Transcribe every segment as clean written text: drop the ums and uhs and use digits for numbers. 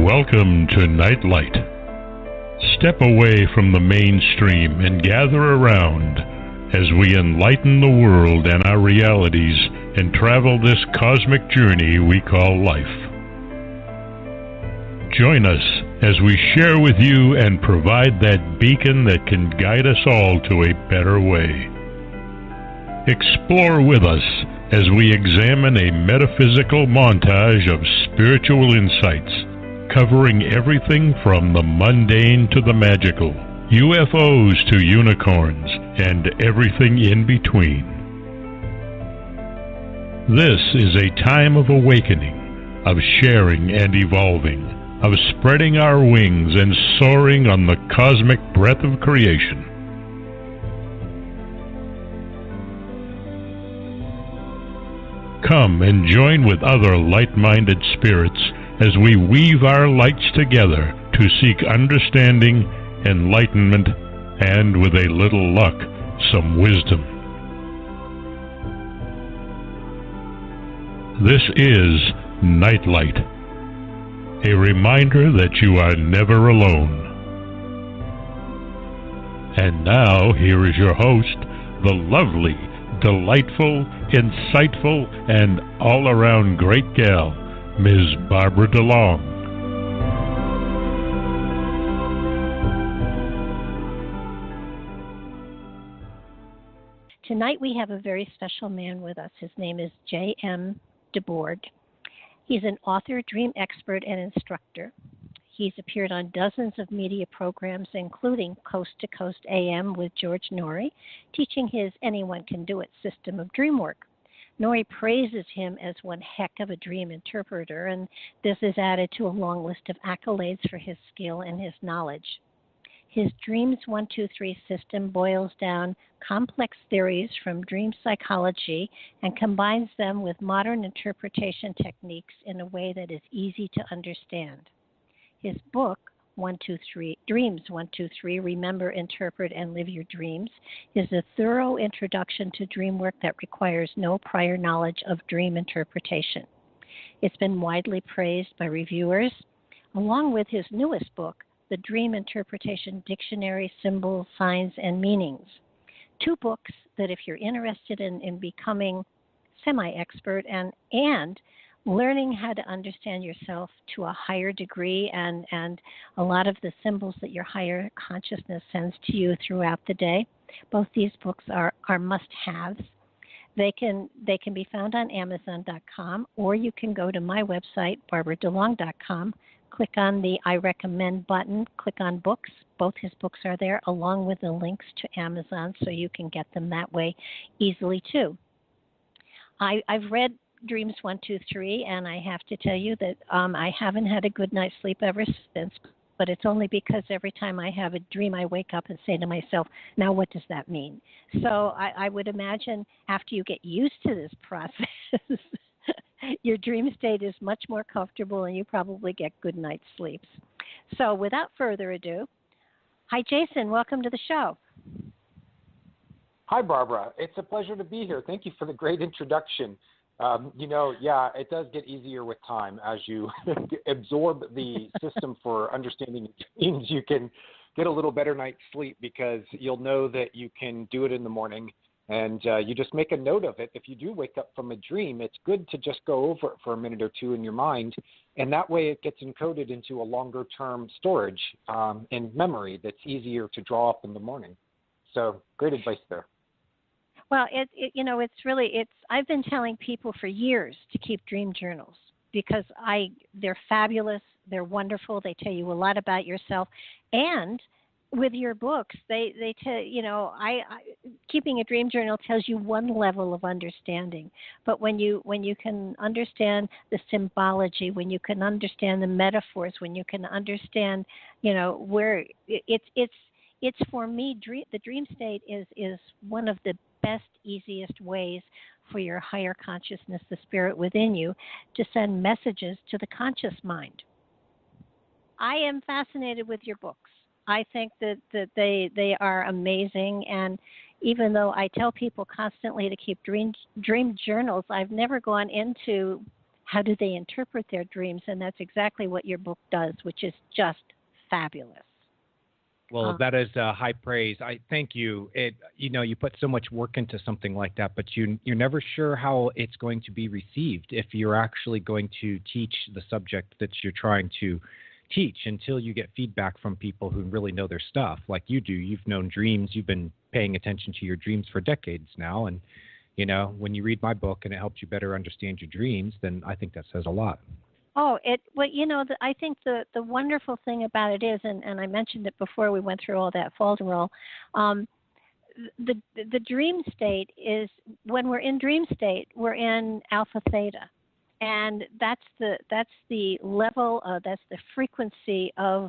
Welcome to Nightlight. Step away from the mainstream and gather around as we enlighten the world and our realities and travel this cosmic journey we call life. Join us as we share with you and provide that beacon that can guide us all to a better way. Explore with us as we examine a metaphysical montage of spiritual insights, covering everything from the mundane to the magical, UFOs to unicorns, and everything in between. This is a time of awakening, of sharing and evolving, of spreading our wings and soaring on the cosmic breath of creation. Come and join with other light-minded spirits as we weave our lights together to seek understanding, enlightenment, and, with a little luck, some wisdom. This is Nightlight, a reminder that you are never alone. And now, here is your host, the lovely, delightful, insightful, and all-around great gal, Ms. Barbara DeLong. Tonight we have a very special man with us. His name is J.M. DeBord. He's an author, dream expert, and instructor. He's appeared on dozens of media programs, including Coast to Coast AM with George Norrie, teaching his Anyone Can Do It system of dream work. Norrie praises him as one heck of a dream interpreter, and this is added to a long list of accolades for his skill and his knowledge. His Dreams 123 system boils down complex theories from dream psychology and combines them with modern interpretation techniques in a way that is easy to understand. His book, Dreams 123, Remember, Interpret, and Live Your Dreams, is a thorough introduction to dream work that requires no prior knowledge of dream interpretation. It's been widely praised by reviewers, along with his newest book, The Dream Interpretation Dictionary, Symbols, Signs, and Meanings. Two books that, if you're interested in becoming semi-expert and learning how to understand yourself to a higher degree and a lot of the symbols that your higher consciousness sends to you throughout the day, both these books are must-haves. They can be found on Amazon.com, or you can go to my website, barbaradelong.com, click on the I Recommend button, click on books. Both his books are there, along with the links to Amazon, so you can get them that way easily too. I've read Dreams 123, and I have to tell you that I haven't had a good night's sleep ever since, but it's only because every time I have a dream, I wake up and say to myself, now what does that mean? So I would imagine after you get used to this process, your dream state is much more comfortable and you probably get good night's sleeps. So without further ado, hi Jason, welcome to the show. Hi Barbara, it's a pleasure to be here. Thank you for the great introduction. It does get easier with time as you absorb the system for understanding dreams. You can get a little better night's sleep because you'll know that you can do it in the morning, and you just make a note of it. If you do wake up from a dream, it's good to just go over it for a minute or two in your mind, and that way it gets encoded into a longer-term storage and memory that's easier to draw up in the morning. So great advice there. Well, I've been telling people for years to keep dream journals because they're fabulous, they're wonderful, they tell you a lot about yourself, and with your books, they tell keeping a dream journal tells you one level of understanding, but when you can understand the symbology, when you can understand the metaphors, when you can understand, where it's for me, the dream state is one of the best, easiest ways for your higher consciousness, the spirit within you, to send messages to the conscious mind. I am fascinated with your books. I think that they are amazing, and even though I tell people constantly to keep dream journals, I've never gone into How do they interpret their dreams? And that's exactly what your book does, which is just fabulous. Well, that is high praise. I thank you. You put so much work into something like that, but you're never sure how it's going to be received if you're actually going to teach the subject that you're trying to teach until you get feedback from people who really know their stuff, like you do. You've known dreams. You've been paying attention to your dreams for decades now, and when you read my book and it helps you better understand your dreams, then I think that says a lot. Oh, I think the wonderful thing about it is, and I mentioned it before we went through all that folderol, the dream state is, when we're in dream state, we're in alpha theta. And that's the level, that's the frequency of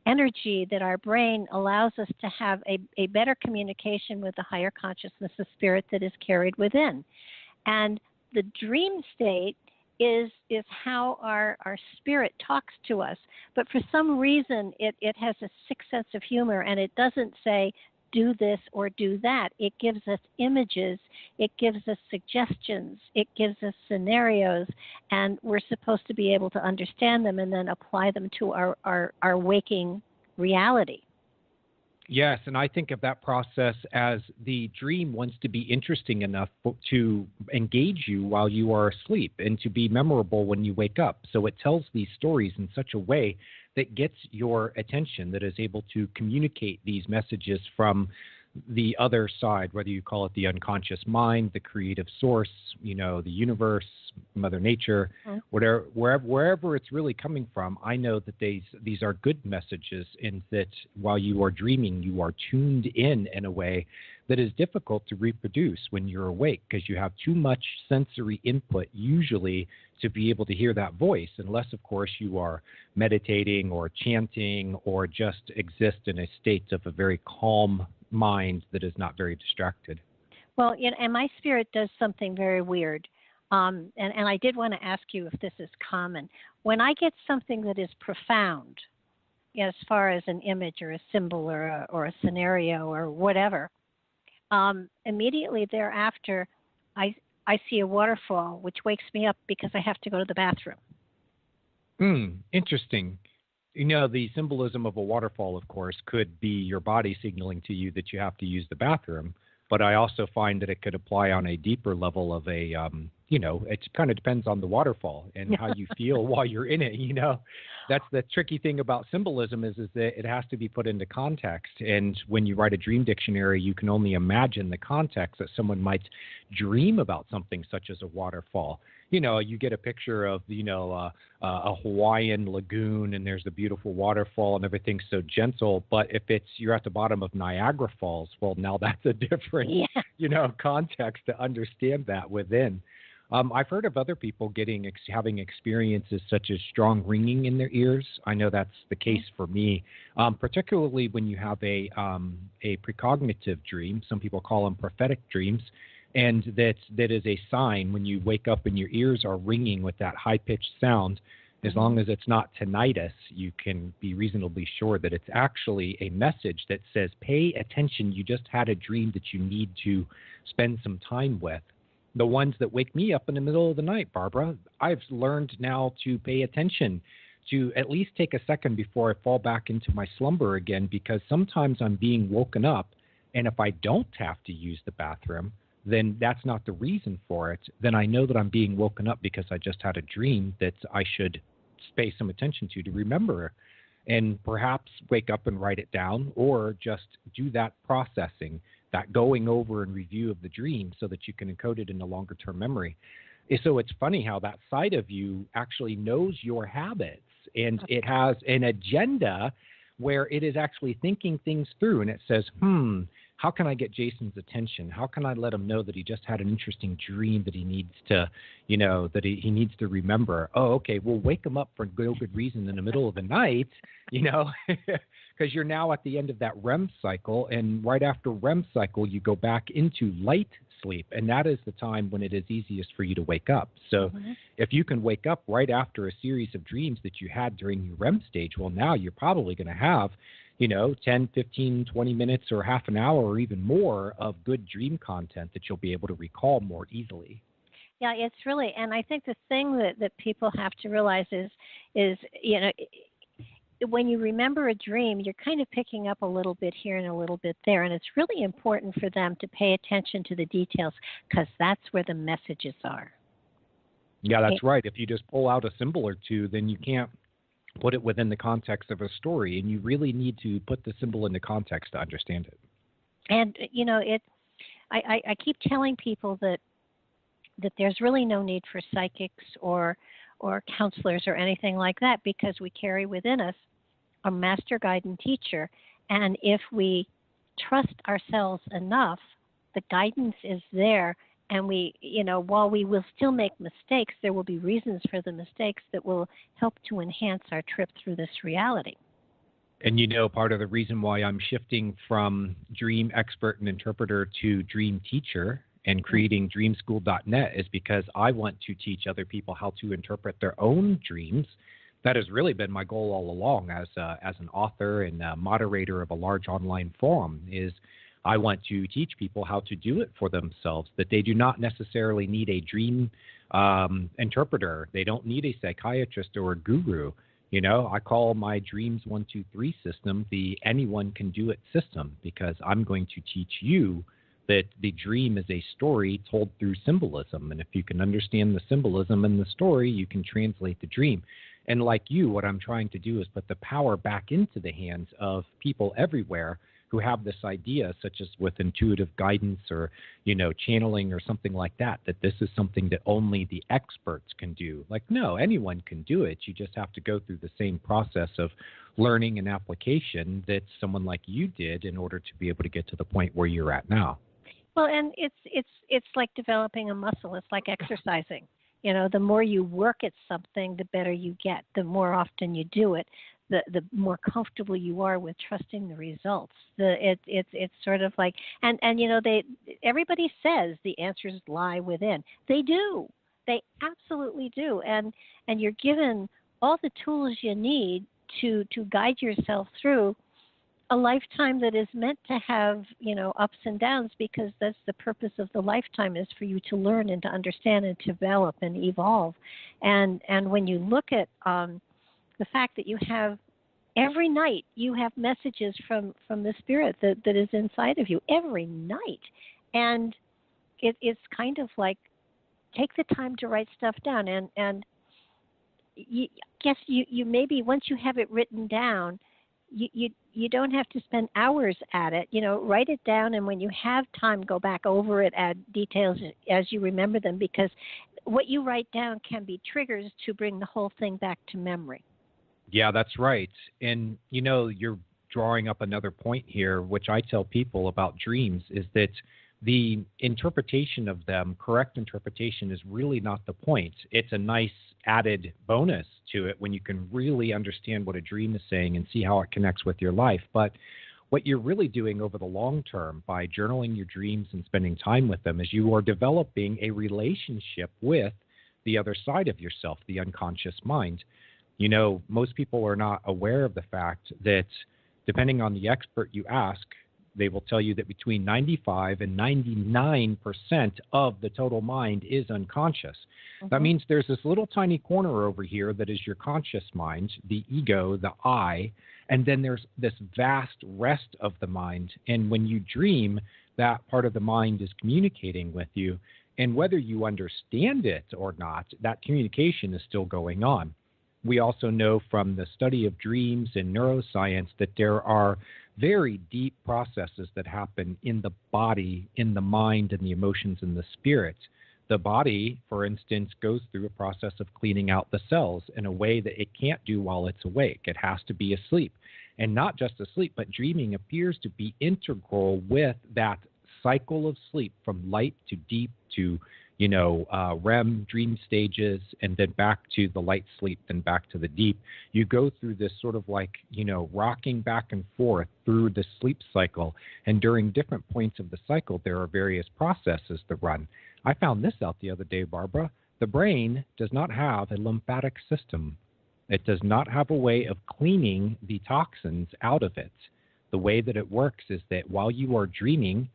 energy that our brain allows us to have a better communication with the higher consciousness of spirit that is carried within. And the dream state is how our spirit talks to us. But for some reason, it has a sick sense of humor, and it doesn't say, do this or do that. It gives us images, it gives us suggestions, it gives us scenarios, and we're supposed to be able to understand them and then apply them to our waking reality. Yes, and I think of that process as the dream wants to be interesting enough to engage you while you are asleep and to be memorable when you wake up. So it tells these stories in such a way that gets your attention, that is able to communicate these messages from the other side, whether you call it the unconscious mind, the creative source, the universe, Mother Nature, wherever it's really coming from. I know that these are good messages, and that while you are dreaming, you are tuned in a way that is difficult to reproduce when you're awake, because you have too much sensory input usually to be able to hear that voice, unless, of course, you are meditating or chanting or just exist in a state of a very calm mind that is not very distracted. Well, and my spirit does something very weird. And I did want to ask you if this is common. When I get something that is profound, as far as an image or a symbol or a scenario or whatever, immediately thereafter, I see a waterfall, which wakes me up because I have to go to the bathroom. Interesting. The symbolism of a waterfall, of course, could be your body signaling to you that you have to use the bathroom. But I also find that it could apply on a deeper level of it kind of depends on the waterfall and how you feel while you're in it. That's the tricky thing about symbolism is that it has to be put into context. And when you write a dream dictionary, you can only imagine the context that someone might dream about something such as a waterfall. You get a picture of, a Hawaiian lagoon, and there's the beautiful waterfall and everything's so gentle. But if you're at the bottom of Niagara Falls, well, now that's a different, context to understand that within. I've heard of other people having experiences such as strong ringing in their ears. I know that's the case for me, particularly when you have a precognitive dream. Some people call them prophetic dreams. And that is a sign when you wake up and your ears are ringing with that high-pitched sound. As long as it's not tinnitus, you can be reasonably sure that it's actually a message that says, pay attention, you just had a dream that you need to spend some time with. The ones that wake me up in the middle of the night, Barbara, I've learned now to pay attention, to at least take a second before I fall back into my slumber again, because sometimes I'm being woken up, and if I don't have to use the bathroom, then that's not the reason for it. Then I know that I'm being woken up because I just had a dream that I should pay some attention to remember, and perhaps wake up and write it down, or just do that processing, that going over and review of the dream so that you can encode it in a longer term memory. So it's funny how that side of you actually knows your habits, and it has an agenda where it is actually thinking things through, and it says, how can I get Jason's attention? How can I let him know that he just had an interesting dream that he needs to, that he needs to remember? Oh, okay, we'll wake him up for no good reason in the middle of the night, because you're now at the end of that REM cycle, and right after REM cycle, you go back into light sleep, and that is the time when it is easiest for you to wake up. So if you can wake up right after a series of dreams that you had during your REM stage, well, now you're probably going to have 10, 15, 20 minutes or half an hour or even more of good dream content that you'll be able to recall more easily. Yeah, it's really, and I think the thing that people have to realize is when you remember a dream, you're kind of picking up a little bit here and a little bit there, and it's really important for them to pay attention to the details because that's where the messages are. Yeah, that's right. If you just pull out a symbol or two, then you can't put it within the context of a story, and you really need to put the symbol into context to understand it. And I keep telling people that there's really no need for psychics or counselors or anything like that because we carry within us a master guide and teacher. And if we trust ourselves enough, the guidance is there. And we, while we will still make mistakes, there will be reasons for the mistakes that will help to enhance our trip through this reality. And part of the reason why I'm shifting from dream expert and interpreter to dream teacher and creating dreamschool.net is because I want to teach other people how to interpret their own dreams. That has really been my goal all along as an author and a moderator of a large online forum is I want to teach people how to do it for themselves, that they do not necessarily need a dream interpreter. They don't need a psychiatrist or a guru. I call my Dreams 1, 2, 3 system the anyone can do it system because I'm going to teach you that the dream is a story told through symbolism. And if you can understand the symbolism in the story, you can translate the dream. And like you, what I'm trying to do is put the power back into the hands of people everywhere who have this idea, such as with intuitive guidance or, channeling or something like that, that this is something that only the experts can do. Like, no, anyone can do it. You just have to go through the same process of learning and application that someone like you did in order to be able to get to the point where you're at now. Well, and it's like developing a muscle. It's like exercising. The more you work at something, the better you get. The more often you do it, the more comfortable you are with trusting the results. It's sort of like, and everybody says the answers lie within. They do. They absolutely do. And you're given all the tools you need to guide yourself through a lifetime that is meant to have, ups and downs because that's the purpose of the lifetime is for you to learn and to understand and to develop and evolve. And when you look at the fact that you have every night you have messages from the spirit that is inside of you every night. And it's kind of like take the time to write stuff down and you maybe once you have it written down, you don't have to spend hours at it. Write it down, and when you have time, go back over it, add details as you remember them, because what you write down can be triggers to bring the whole thing back to memory. Yeah, that's right. And, you're drawing up another point here, which I tell people about dreams, is that the interpretation of them, correct interpretation, is really not the point. It's a nice added bonus to it when you can really understand what a dream is saying and see how it connects with your life. But what you're really doing over the long term by journaling your dreams and spending time with them is you are developing a relationship with the other side of yourself, the unconscious mind. Most people are not aware of the fact that depending on the expert you ask, they will tell you that between 95 and 99% of the total mind is unconscious. Mm-hmm. That means there's this little tiny corner over here that is your conscious mind, the ego, the I, and then there's this vast rest of the mind. And when you dream, that part of the mind is communicating with you. And whether you understand it or not, that communication is still going on. We also know from the study of dreams and neuroscience that there are very deep processes that happen in the body, in the mind, and the emotions and the spirit. The body, for instance, goes through a process of cleaning out the cells in a way that it can't do while it's awake. It has to be asleep. And not just asleep, but dreaming appears to be integral with that cycle of sleep from light to deep to REM dream stages, and then back to the light sleep, then back to the deep. You go through this sort of like, rocking back and forth through the sleep cycle. And during different points of the cycle, there are various processes that run. I found this out the other day, Barbara. The brain does not have a lymphatic system. It does not have a way of cleaning the toxins out of it. The way that it works is that while you are dreaming,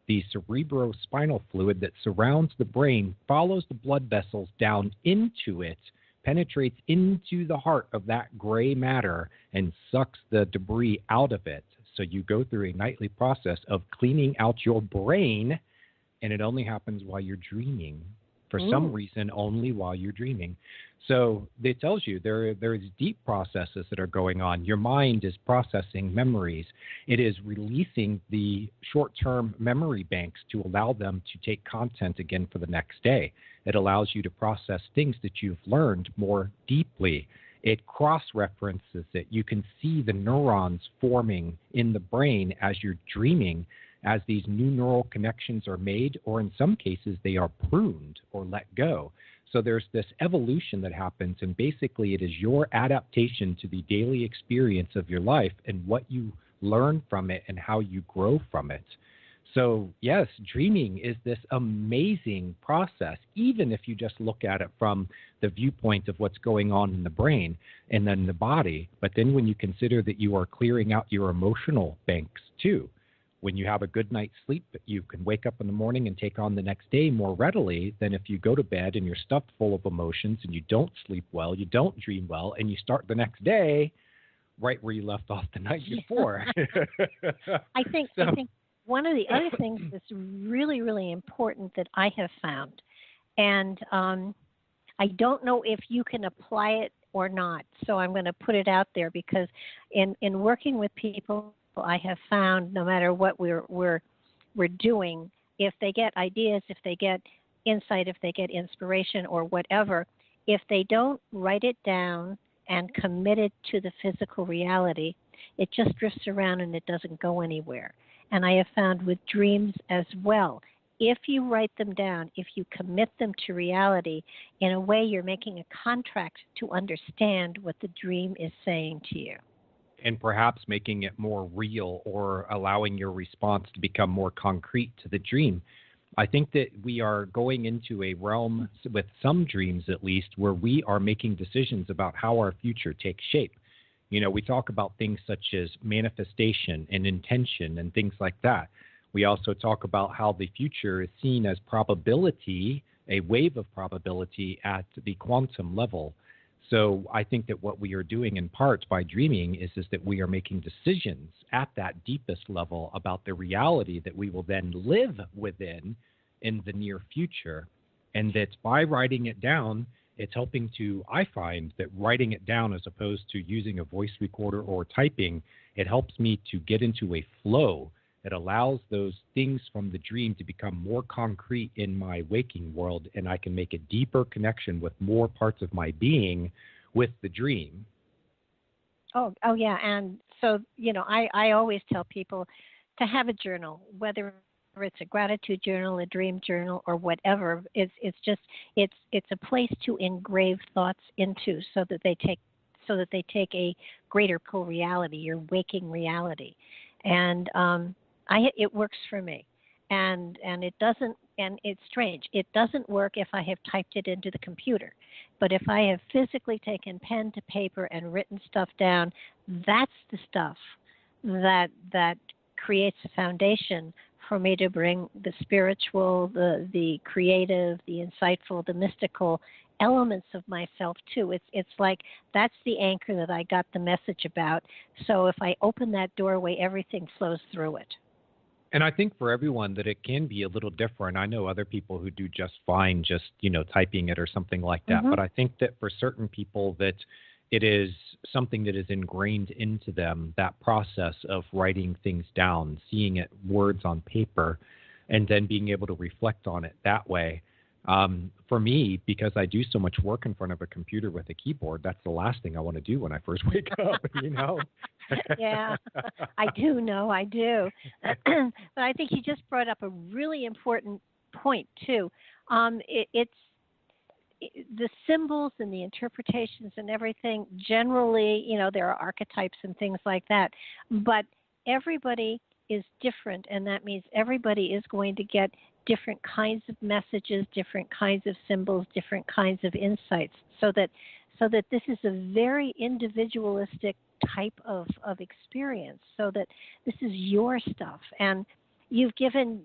the cerebrospinal fluid that surrounds the brain follows the blood vessels down into it, penetrates into the heart of that gray matter, and sucks the debris out of it. So you go through a nightly process of cleaning out your brain, and it only happens while you're dreaming. For some reason, only while you're dreaming. So it tells you there's deep processes that are going on. Your mind is processing memories. It is releasing the short-term memory banks to allow them to take content again for the next day. It allows you to process things that you've learned more deeply. It cross-references it. You can see the neurons forming in the brain as you're dreaming, as these new neural connections are made, or in some cases they are pruned or let go. So there's this evolution that happens, and basically it is your adaptation to the daily experience of your life and what you learn from it and how you grow from it. So yes, dreaming is this amazing process, even if you just look at it from the viewpoint of what's going on in the brain and then the body. But then when you consider that you are clearing out your emotional banks too, when you have a good night's sleep, you can wake up in the morning and take on the next day more readily than if you go to bed and you're stuffed full of emotions and you don't sleep well, you don't dream well, and you start the next day right where you left off the night before. I think one of the other things that's really, really important that I have found, and I don't know if you can apply it or not, so I'm going to put it out there, because in working with people, I have found no matter what we're doing, if they get ideas, if they get insight, if they get inspiration or whatever, if they don't write it down and commit it to the physical reality, it just drifts around and it doesn't go anywhere. And I have found with dreams as well, if you write them down, if you commit them to reality, in a way you're making a contract to understand what the dream is saying to you. And perhaps making it more real or allowing your response to become more concrete to the dream. I think that we are going into a realm, with some dreams at least, where we are making decisions about how our future takes shape. You know, we talk about things such as manifestation and intention and things like that. We also talk about how the future is seen as probability, a wave of probability at the quantum level. So I think that what we are doing in part by dreaming is that we are making decisions at that deepest level about the reality that we will then live within in the near future. And that by writing it down, it's helping to, I find that writing it down as opposed to using a voice recorder or typing, it helps me to get into a flow that allows those things from the dream to become more concrete in my waking world, and I can make a deeper connection with more parts of my being with the dream. Oh yeah. And so, you know, I always tell people to have a journal, whether it's a gratitude journal, a dream journal, or whatever. It's a place to engrave thoughts into so that they take a greater co-reality, your waking reality. And it works for me, and it doesn't, and it's strange. It doesn't work if I have typed it into the computer, but if I have physically taken pen to paper and written stuff down, that's the stuff that creates a foundation for me to bring the spiritual, the creative, the insightful, the mystical elements of myself too. It's like that's the anchor that I got the message about. So if I open that doorway, everything flows through it. And I think for everyone that it can be a little different. I know other people who do just fine just, you know, typing it or something like that. Mm-hmm. But I think that for certain people that it is something that is ingrained into them, that process of writing things down, seeing it words on paper, and then being able to reflect on it that way. For me, because I do so much work in front of a computer with a keyboard, that's the last thing I want to do when I first wake up, you know? Yeah, I do. But I think you just brought up a really important point, too. It's the symbols and the interpretations and everything, generally, you know, there are archetypes and things like that. But everybody is different, and that means everybody is going to get different kinds of messages, different kinds of symbols, different kinds of insights, so that this is a very individualistic type of experience, so that this is your stuff. And you've given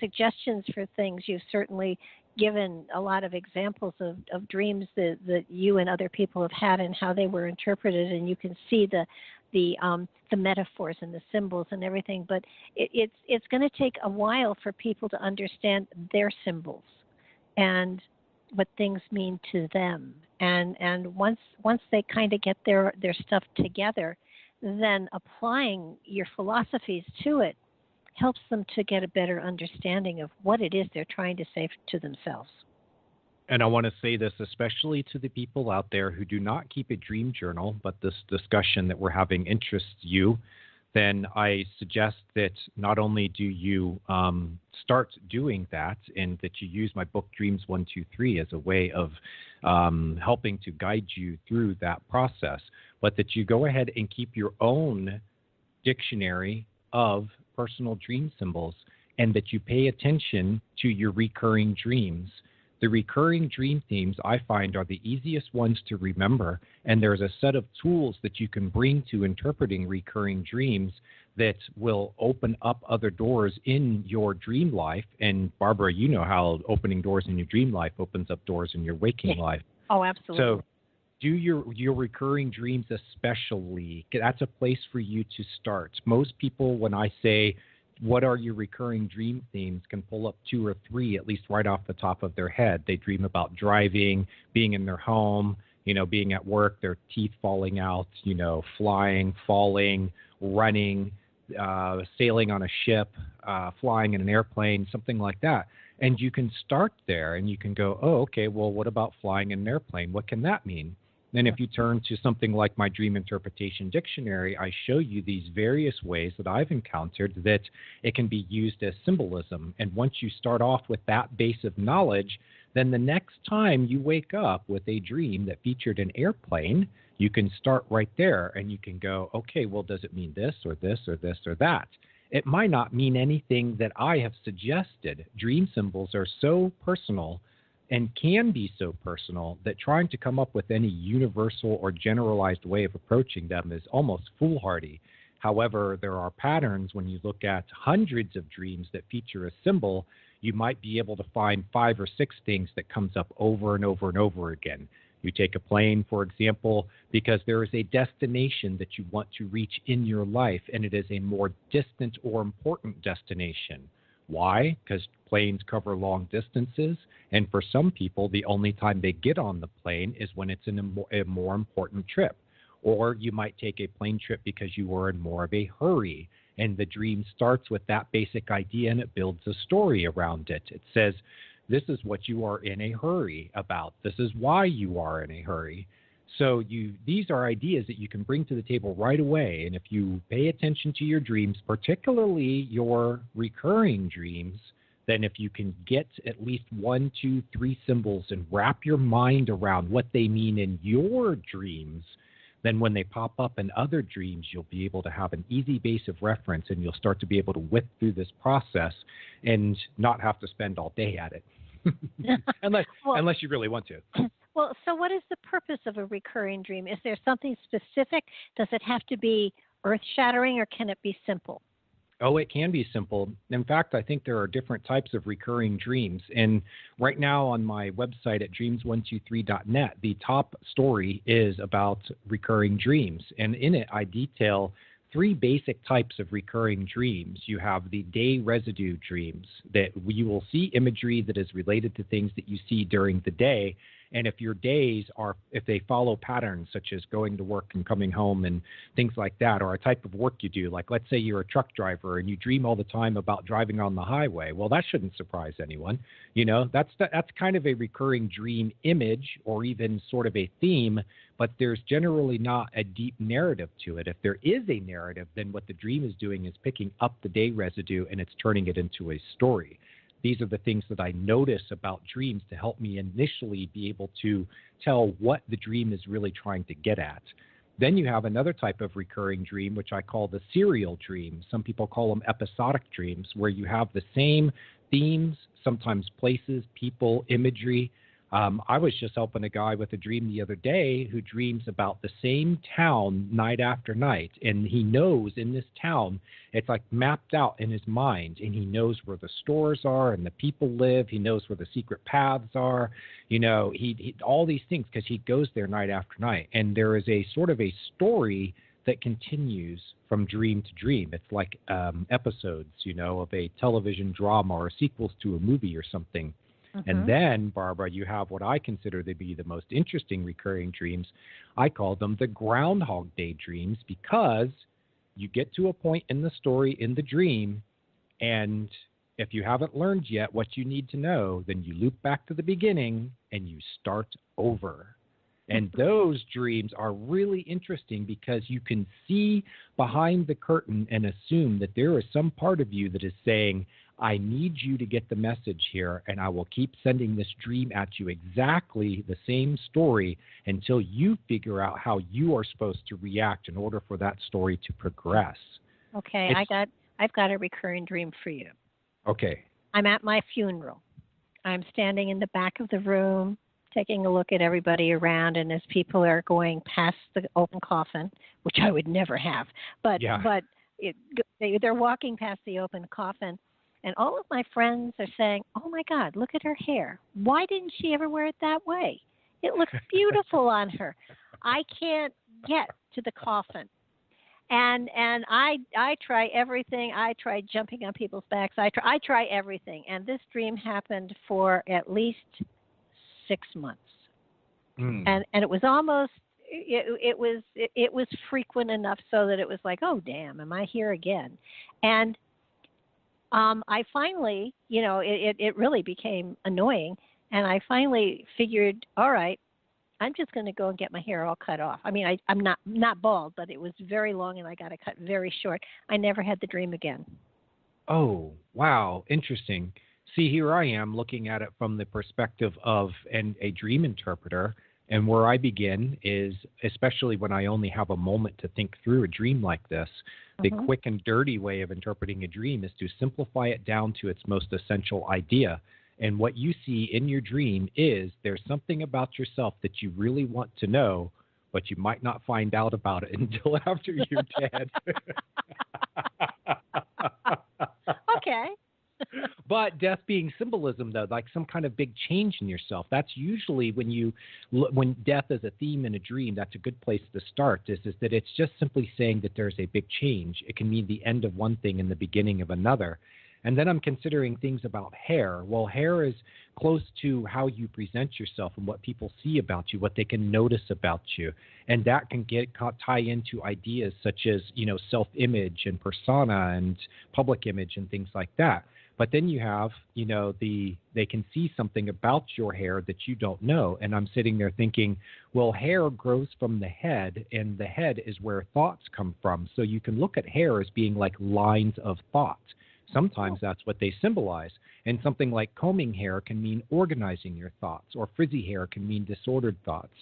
suggestions for things. You've certainly given a lot of examples of dreams that you and other people have had and how they were interpreted, and you can see the metaphors and the symbols and everything. But it's going to take a while for people to understand their symbols and what things mean to them. And once they kind of get their stuff together, then applying your philosophies to it helps them to get a better understanding of what it is they're trying to say to themselves. And I want to say this especially to the people out there who do not keep a dream journal, but this discussion that we're having interests you, then I suggest that not only do you start doing that and that you use my book Dreams 1, 2, 3 as a way of helping to guide you through that process, but that you go ahead and keep your own dictionary of personal dream symbols and that you pay attention to your recurring dreams. The recurring dream themes, I find, are the easiest ones to remember, and there's a set of tools that you can bring to interpreting recurring dreams that will open up other doors in your dream life. And Barbara, you know how opening doors in your dream life opens up doors in your waking life. Oh, absolutely. So do your recurring dreams especially. That's a place for you to start. Most people, when I say, what are your recurring dream themes, can pull up 2 or 3, at least right off the top of their head. They dream about driving, being in their home, being at work, their teeth falling out, flying, falling, running, sailing on a ship, flying in an airplane, something like that. And you can start there and you can go, oh, okay, well, what about flying in an airplane? What can that mean? Then if you turn to something like my Dream Interpretation Dictionary, I show you these various ways that I've encountered that it can be used as symbolism. And once you start off with that base of knowledge, then the next time you wake up with a dream that featured an airplane, you can start right there and you can go, okay, well, does it mean this or this or this or that? It might not mean anything that I have suggested. Dream symbols are so personal and can be so personal that trying to come up with any universal or generalized way of approaching them is almost foolhardy. However, there are patterns when you look at hundreds of dreams that feature a symbol. You might be able to find 5 or 6 things that comes up over and over and over again. You take a plane, for example, because there is a destination that you want to reach in your life, and it is a more distant or important destination. Why? Because planes cover long distances, and for some people, the only time they get on the plane is when it's in a more important trip. Or you might take a plane trip because you are in more of a hurry, and the dream starts with that basic idea, and it builds a story around it. It says, this is what you are in a hurry about. This is why you are in a hurry. So these are ideas that you can bring to the table right away. And if you pay attention to your dreams, particularly your recurring dreams, then if you can get at least 1, 2, 3 symbols and wrap your mind around what they mean in your dreams, then when they pop up in other dreams, you'll be able to have an easy base of reference and you'll start to be able to whip through this process and not have to spend all day at it. unless you really want to. Well, so what is the purpose of a recurring dream? Is there something specific? Does it have to be earth-shattering, or can it be simple? Oh, it can be simple. In fact, I think there are different types of recurring dreams. And right now on my website at dreams123.net, the top story is about recurring dreams. And in it, I detail 3 basic types of recurring dreams. You have the day residue dreams, that you will see imagery that is related to things that you see during the day. And if your days if they follow patterns such as going to work and coming home and things like that, or a type of work you do, like let's say you're a truck driver and you dream all the time about driving on the highway, well, that shouldn't surprise anyone. That's kind of a recurring dream image or even sort of a theme, but there's generally not a deep narrative to it. If there is a narrative, then what the dream is doing is picking up the day residue and it's turning it into a story. These are the things that I notice about dreams to help me initially be able to tell what the dream is really trying to get at. Then you have another type of recurring dream, which I call the serial dream. Some people call them episodic dreams, where you have the same themes, sometimes places, people, imagery, I was just helping a guy with a dream the other day who dreams about the same town night after night. And he knows in this town, it's like mapped out in his mind. And he knows where the stores are and the people live. He knows where the secret paths are. He all these things because he goes there night after night. And there is a sort of a story that continues from dream to dream. It's like episodes, of a television drama or sequels to a movie or something. And then, Barbara, you have what I consider to be the most interesting recurring dreams. I call them the Groundhog Day dreams because you get to a point in the story, in the dream, and if you haven't learned yet what you need to know, then you loop back to the beginning and you start over. And those dreams are really interesting because you can see behind the curtain and assume that there is some part of you that is saying, I need you to get the message here, and I will keep sending this dream at you exactly the same story until you figure out how you are supposed to react in order for that story to progress. Okay, I've got a recurring dream for you. Okay. I'm at my funeral. I'm standing in the back of the room, taking a look at everybody around, and as people are going past the open coffin, which I would never have, but they're walking past the open coffin. And all of my friends are saying, oh, my God, look at her hair. Why didn't she ever wear it that way? It looks beautiful on her. I can't get to the coffin. And I try everything. I try jumping on people's backs. I try everything. And this dream happened for at least 6 months. And it was almost it was frequent enough so that it was like, oh, damn, am I here again? And I finally, it really became annoying, and I finally figured, all right, I'm just going to go and get my hair all cut off. I mean, I'm not bald, but it was very long, and I got it cut very short. I never had the dream again. Oh, wow, interesting. See, here I am looking at it from the perspective of a dream interpreter, and where I begin is, especially when I only have a moment to think through a dream like this, the quick and dirty way of interpreting a dream is to simplify it down to its most essential idea. And what you see in your dream is there's something about yourself that you really want to know, but you might not find out about it until after you're dead. Okay. But death being symbolism, though, like some kind of big change in yourself. That's usually when death is a theme in a dream, that's a good place to start, is that it's just simply saying that there's a big change. It can mean the end of one thing and the beginning of another. And then I'm considering things about hair. Well, hair is close to how you present yourself and what people see about you, what they can notice about you. And that can tie into ideas such as, self-image and persona and public image and things like that. But then you have, they can see something about your hair that you don't know. And I'm sitting there thinking, well, hair grows from the head, and the head is where thoughts come from. So you can look at hair as being like lines of thought. Sometimes that's what they symbolize. And something like combing hair can mean organizing your thoughts, or frizzy hair can mean disordered thoughts,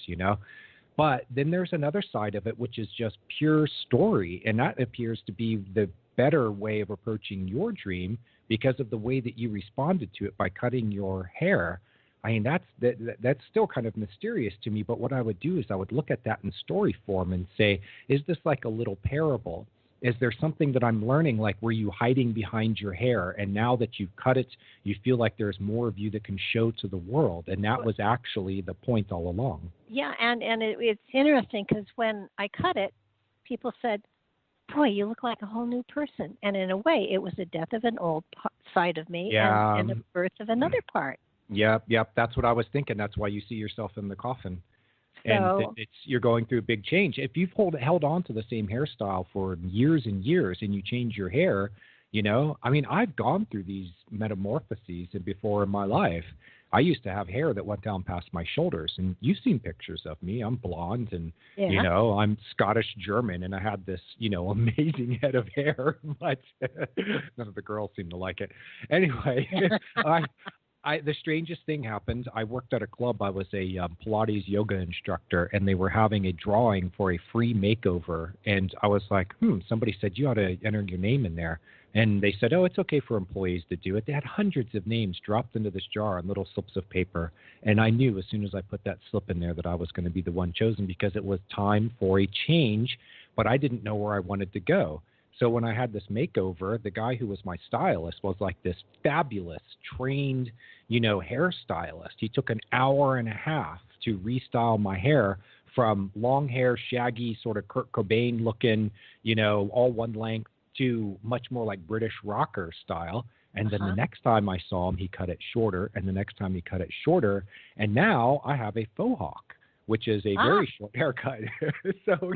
But then there's another side of it, which is just pure story. And that appears to be the better way of approaching your dream because of the way that you responded to it by cutting your hair. I mean, that's still kind of mysterious to me. But what I would do is I would look at that in story form and say, is this like a little parable? Is there something that I'm learning, like were you hiding behind your hair, and now that you've cut it, you feel like there's more of you that can show to the world, and that was actually the point all along. Yeah, and it's interesting because when I cut it, people said, boy, you look like a whole new person. And in a way, it was the death of an old side of me and the birth of another part. Yep, that's what I was thinking. That's why you see yourself in the coffin. And you're going through a big change. If you've held on to the same hairstyle for years and years and you change your hair, I mean, I've gone through these metamorphoses before in my life. I used to have hair that went down past my shoulders, and you've seen pictures of me. I'm blonde and, I'm Scottish German, and I had this, amazing head of hair, but none of the girls seem to like it. Anyway, the strangest thing happened. I worked at a club. I was a Pilates yoga instructor, and they were having a drawing for a free makeover. And I was like, somebody said you ought to enter your name in there. And they said, oh, it's okay for employees to do it. They had hundreds of names dropped into this jar on little slips of paper. And I knew as soon as I put that slip in there that I was going to be the one chosen because it was time for a change, but I didn't know where I wanted to go. So when I had this makeover, the guy who was my stylist was like this fabulous, trained, hairstylist. He took an hour and a half to restyle my hair from long hair, shaggy, sort of Kurt Cobain looking, all one length, to much more like British rocker style. And then the next time I saw him, he cut it shorter. And the next time he cut it shorter. And now I have a faux hawk, which is a very short haircut. So,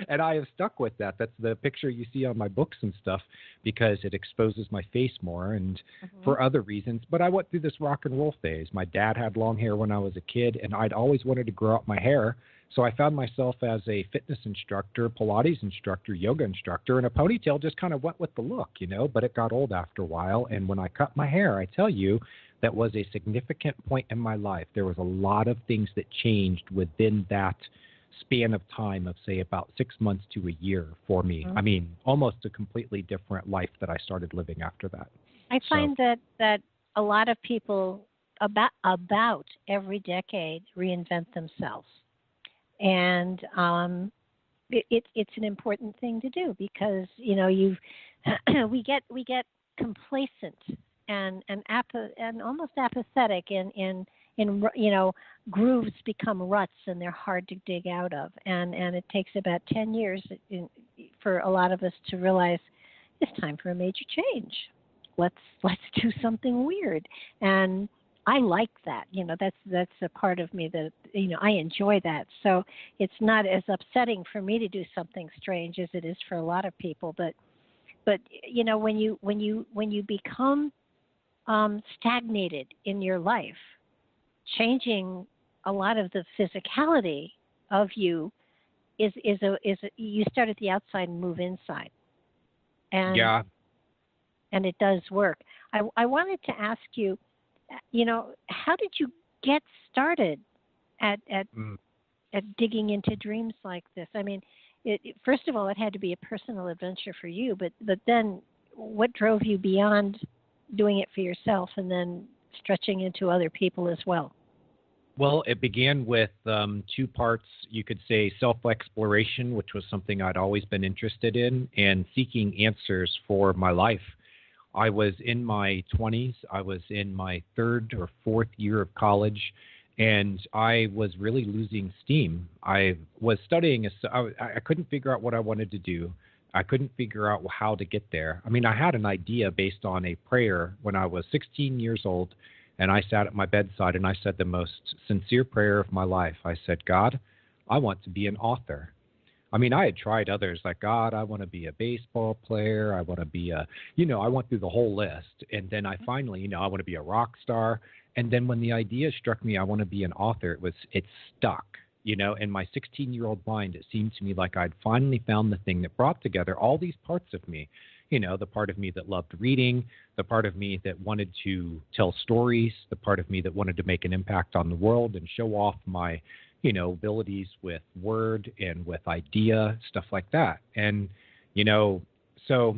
and I have stuck with that. That's the picture you see on my books and stuff because it exposes my face more and for other reasons. But I went through this rock and roll phase. My dad had long hair when I was a kid, and I'd always wanted to grow out my hair. So I found myself as a fitness instructor, Pilates instructor, yoga instructor, and a ponytail just kind of went with the look, but it got old after a while. And when I cut my hair, I tell you, that was a significant point in my life. There was a lot of things that changed within that span of time of, say, about 6 months to a year for me. I mean, almost a completely different life that I started living after that. I find that a lot of people about every decade reinvent themselves. And it's an important thing to do because we get complacent and almost apathetic in grooves become ruts and they're hard to dig out of, and it takes about 10 years for a lot of us to realize it's time for a major change. Let's do something weird. And I like that. That's a part of me that, I enjoy that. So it's not as upsetting for me to do something strange as it is for a lot of people. But when you become stagnated in your life, changing a lot of the physicality of you is you start at the outside and move inside. And and it does work. I wanted to ask you, how did you get started at digging into dreams like this? I mean, first of all, it had to be a personal adventure for you, but then what drove you beyond doing it for yourself and then stretching into other people as well? Well, it began with 2 parts, you could say, self-exploration, which was something I'd always been interested in, and seeking answers for my life. I was in my 20s. I was in my 3rd or 4th year of college, and I was really losing steam. I was studying. I couldn't figure out what I wanted to do. I couldn't figure out how to get there. I mean, I had an idea based on a prayer when I was 16 years old, and I sat at my bedside and I said the most sincere prayer of my life. I said, God, I want to be an author. I mean, I had tried others like, God, I want to be a baseball player. I want to be I went through the whole list. And then I finally, I want to be a rock star. And then when the idea struck me, I want to be an author, it stuck. In my 16-year-old mind, it seemed to me like I'd finally found the thing that brought together all these parts of me. The part of me that loved reading, the part of me that wanted to tell stories, the part of me that wanted to make an impact on the world and show off my, abilities with word and with idea, stuff like that. And, so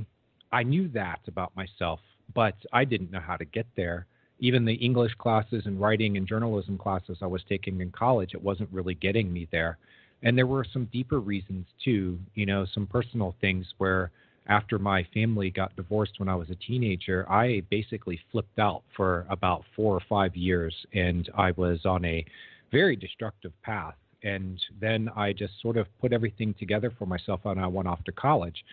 I knew that about myself, but I didn't know how to get there. Even the English classes and writing and journalism classes I was taking in college, it wasn't really getting me there. And there were some deeper reasons too, some personal things where after my family got divorced when I was a teenager, I basically flipped out for about 4 or 5 years, and I was on a very destructive path. And then I just sort of put everything together for myself, and I went off to college.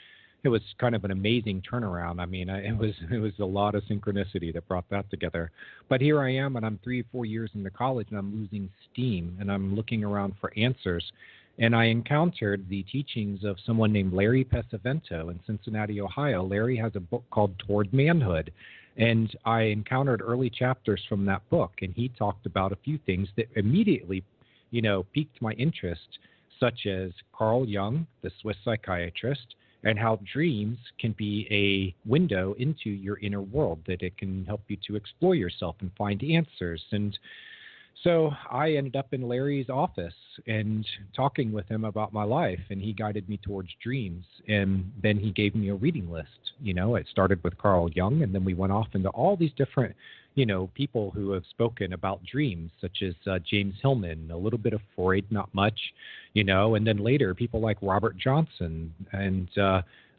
It was kind of an amazing turnaround. I mean, it was a lot of synchronicity that brought that together. But here I am, and I'm 3 or 4 years into college, and I'm losing steam, and I'm looking around for answers. And I encountered the teachings of someone named Larry Pesavento in Cincinnati, Ohio. Larry has a book called Toward Manhood. And I encountered early chapters from that book, and he talked about a few things that immediately, piqued my interest, such as Carl Jung, the Swiss psychiatrist, and how dreams can be a window into your inner world, that it can help you to explore yourself and find answers. And So I ended up in Larry's office and talking with him about my life, and he guided me towards dreams. And then he gave me a reading list. It started with Carl Jung, and then we went off into all these different, people who have spoken about dreams, such as James Hillman, a little bit of Freud, not much, and then later people like Robert Johnson. And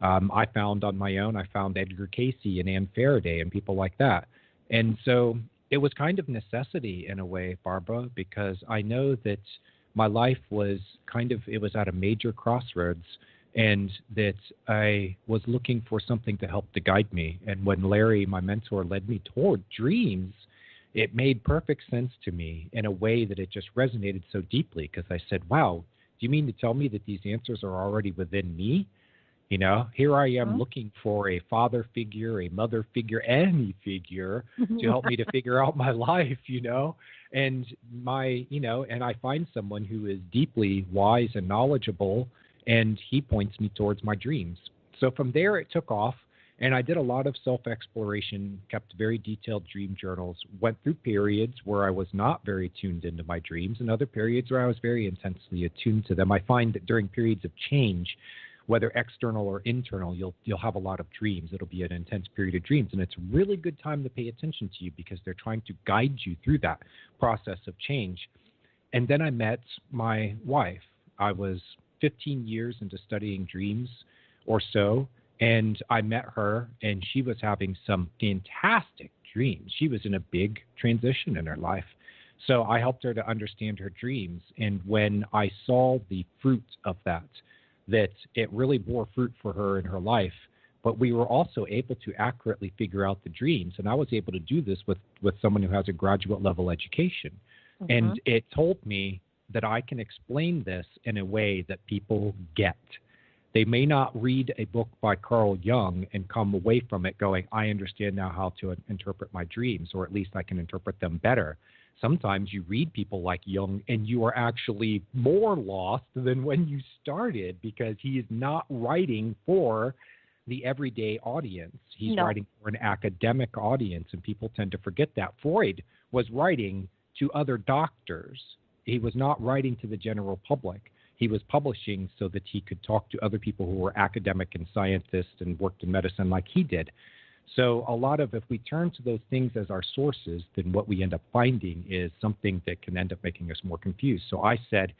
I found on my own, I found Edgar Cayce and Anne Faraday and people like that. And so it was kind of necessity in a way, Barbara, because I know that my life was it was at a major crossroads, and that I was looking for something to help to guide me. And when Larry, my mentor, led me toward dreams, it made perfect sense to me in a way that it just resonated so deeply, because I said, wow, do you mean to tell me that these answers are already within me? Here I am looking for a father figure, a mother figure, any figure to help me to figure out my life, and and I find someone who is deeply wise and knowledgeable, and he points me towards my dreams. So from there, it took off, and I did a lot of self-exploration, kept very detailed dream journals, went through periods where I was not very tuned into my dreams, and other periods where I was very intensely attuned to them. I find that during periods of change, whether external or internal, you'll have a lot of dreams. It'll be an intense period of dreams, and it's a really good time to pay attention to you, because they're trying to guide you through that process of change. And then I met my wife. I was 15 years into studying dreams or so, and I met her, and she was having some fantastic dreams. She was in a big transition in her life. So I helped her to understand her dreams, and when I saw the fruit of that it really bore fruit for her in her life, but we were also able to accurately figure out the dreams. And I was able to do this with someone who has a graduate level education. And it told me that I can explain this in a way that people get. They may not read a book by Carl Jung and come away from it going, I understand now how to interpret my dreams, or at least I can interpret them better. Sometimes you read people like Jung and you are actually more lost than when you started, because he is not writing for the everyday audience. He's writing for an academic audience, and people tend to forget that. Freud was writing to other doctors. He was not writing to the general public. He was publishing so that he could talk to other people who were academic and scientists and worked in medicine like he did. So if we turn to those things as our sources, then what we end up finding is something that can end up making us more confused. So I said,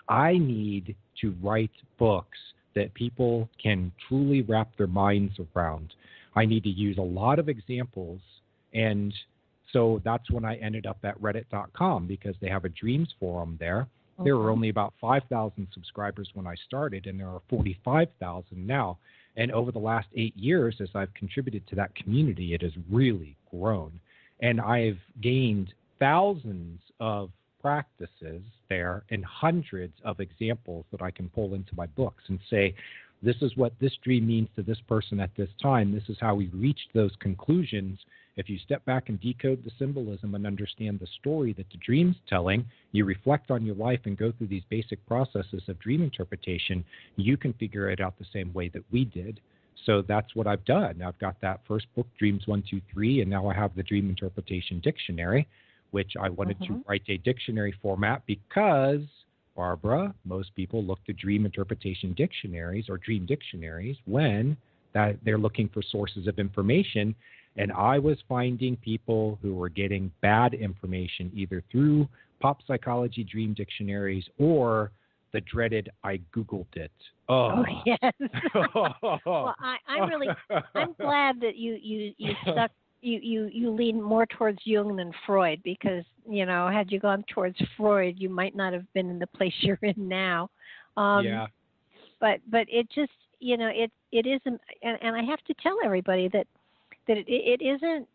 I need to write books that people can truly wrap their minds around. I need to use a lot of examples. And so that's when I ended up at reddit.com, because they have a dreams forum there. There were only about 5,000 subscribers when I started, and there are 45,000 now. And over the last 8 years, as I've contributed to that community, it has really grown. And I've gained thousands of practices there and hundreds of examples that I can pull into my books and say, this is what this dream means to this person at this time. This is how we reached those conclusions. If you step back and decode the symbolism and understand the story that the dream's telling, you reflect on your life and go through these basic processes of dream interpretation, you can figure it out the same way that we did. So that's what I've done. I've got that first book, Dreams 1, 2, 3, and now I have the Dream Interpretation Dictionary, which I wanted to write a dictionary format because, Barbara, most people look to dream interpretation dictionaries or dream dictionaries when they're looking for sources of information. And I was finding people who were getting bad information either through pop psychology dream dictionaries or the dreaded I Googled it. Oh yes. Well, I'm glad that you stuck. You lean more towards Jung than Freud, because had you gone towards Freud, you might not have been in the place you're in now. Yeah. But it just it isn't, and I have to tell everybody that it isn't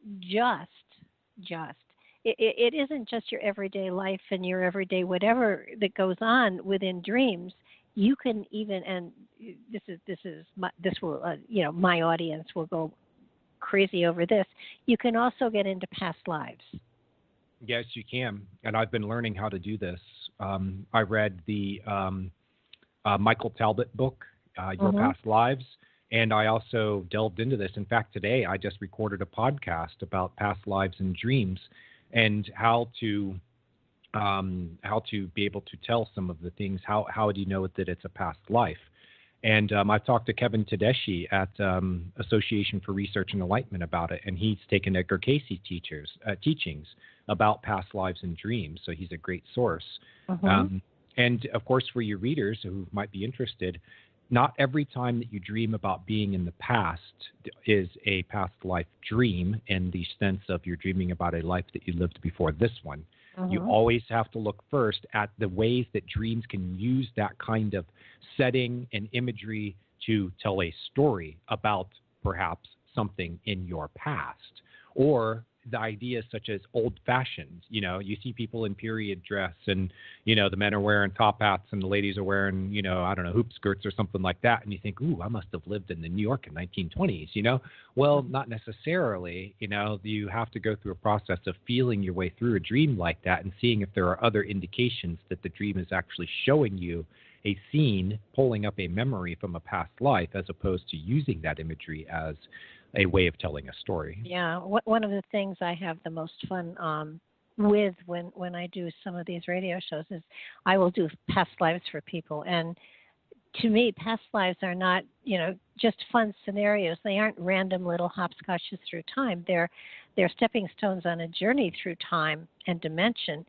it isn't just your everyday life and your everyday whatever that goes on within dreams. You can even, and my audience will go crazy over this. You can also get into past lives. Yes, you can, and I've been learning how to do this. I read the Michael Talbot book, Your Past Lives. And I also delved into this. In fact, today I just recorded a podcast about past lives and dreams and how to how to be able to tell some of the things. How do you know that it's a past life? And I've talked to Kevin Tedeschi at Association for Research and Enlightenment about it, and he's taken Edgar Cayce's teachings about past lives and dreams, so he's a great source. And, of course, for your readers who might be interested, not every time that you dream about being in the past is a past life dream in the sense of you're dreaming about a life that you lived before this one. You always have to look first at the ways that dreams can use that kind of setting and imagery to tell a story about perhaps something in your past, or the ideas such as old-fashioned. You see people in period dress, and the men are wearing top hats and the ladies are wearing hoop skirts or something like that, and you think, ooh, I must have lived in the New York in 1920s. Well, not necessarily. You have to go through a process of feeling your way through a dream like that and seeing if there are other indications that the dream is actually showing you a scene, pulling up a memory from a past life, as opposed to using that imagery as a way of telling a story. Yeah, one of the things I have the most fun with when I do some of these radio shows is I will do past lives for people. And to me, past lives are not, just fun scenarios. They aren't random little hopscotches through time. They're stepping stones on a journey through time and dimension.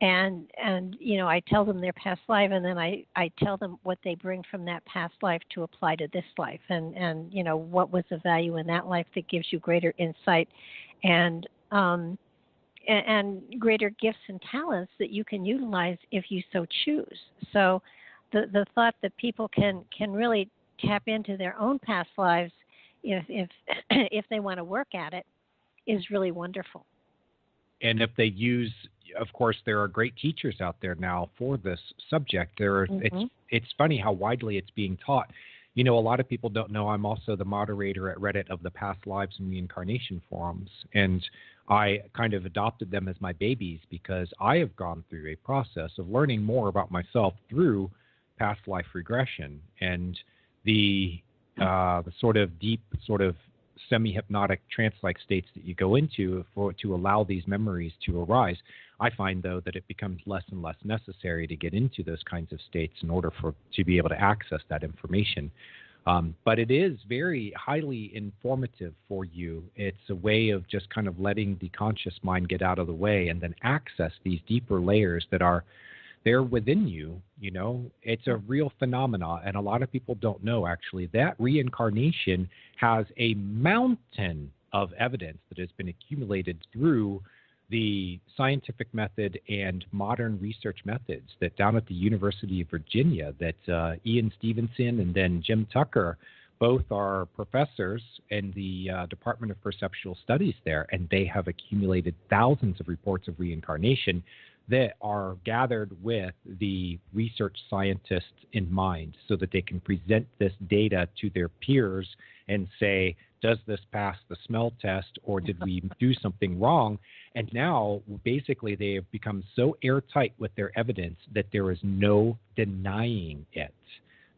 And I tell them their past life, and then I tell them what they bring from that past life to apply to this life, and what was the value in that life that gives you greater insight and greater gifts and talents that you can utilize if you so choose. So the thought that people can really tap into their own past lives if they want to work at it is really wonderful. And if they use, of course, there are great teachers out there now for this subject. It's funny how widely it's being taught. A lot of people don't know I'm also the moderator at Reddit of the Past Lives and Reincarnation forums. And I kind of adopted them as my babies because I have gone through a process of learning more about myself through past life regression and the sort of deep semi-hypnotic trance-like states that you go into to allow these memories to arise. I find, though, that it becomes less and less necessary to get into those kinds of states in order to be able to access that information. But it is very highly informative for you. It's a way of just kind of letting the conscious mind get out of the way and then access these deeper layers that are there within you. It's a real phenomena, and a lot of people don't know, actually, that reincarnation has a mountain of evidence that has been accumulated through the scientific method and modern research methods that down at the University of Virginia, that Ian Stevenson and then Jim Tucker both are professors in the Department of Perceptual Studies there, and they have accumulated thousands of reports of reincarnation that are gathered with the research scientists in mind so that they can present this data to their peers and say, does this pass the smell test, or did we do something wrong? And now, basically, they have become so airtight with their evidence that there is no denying it,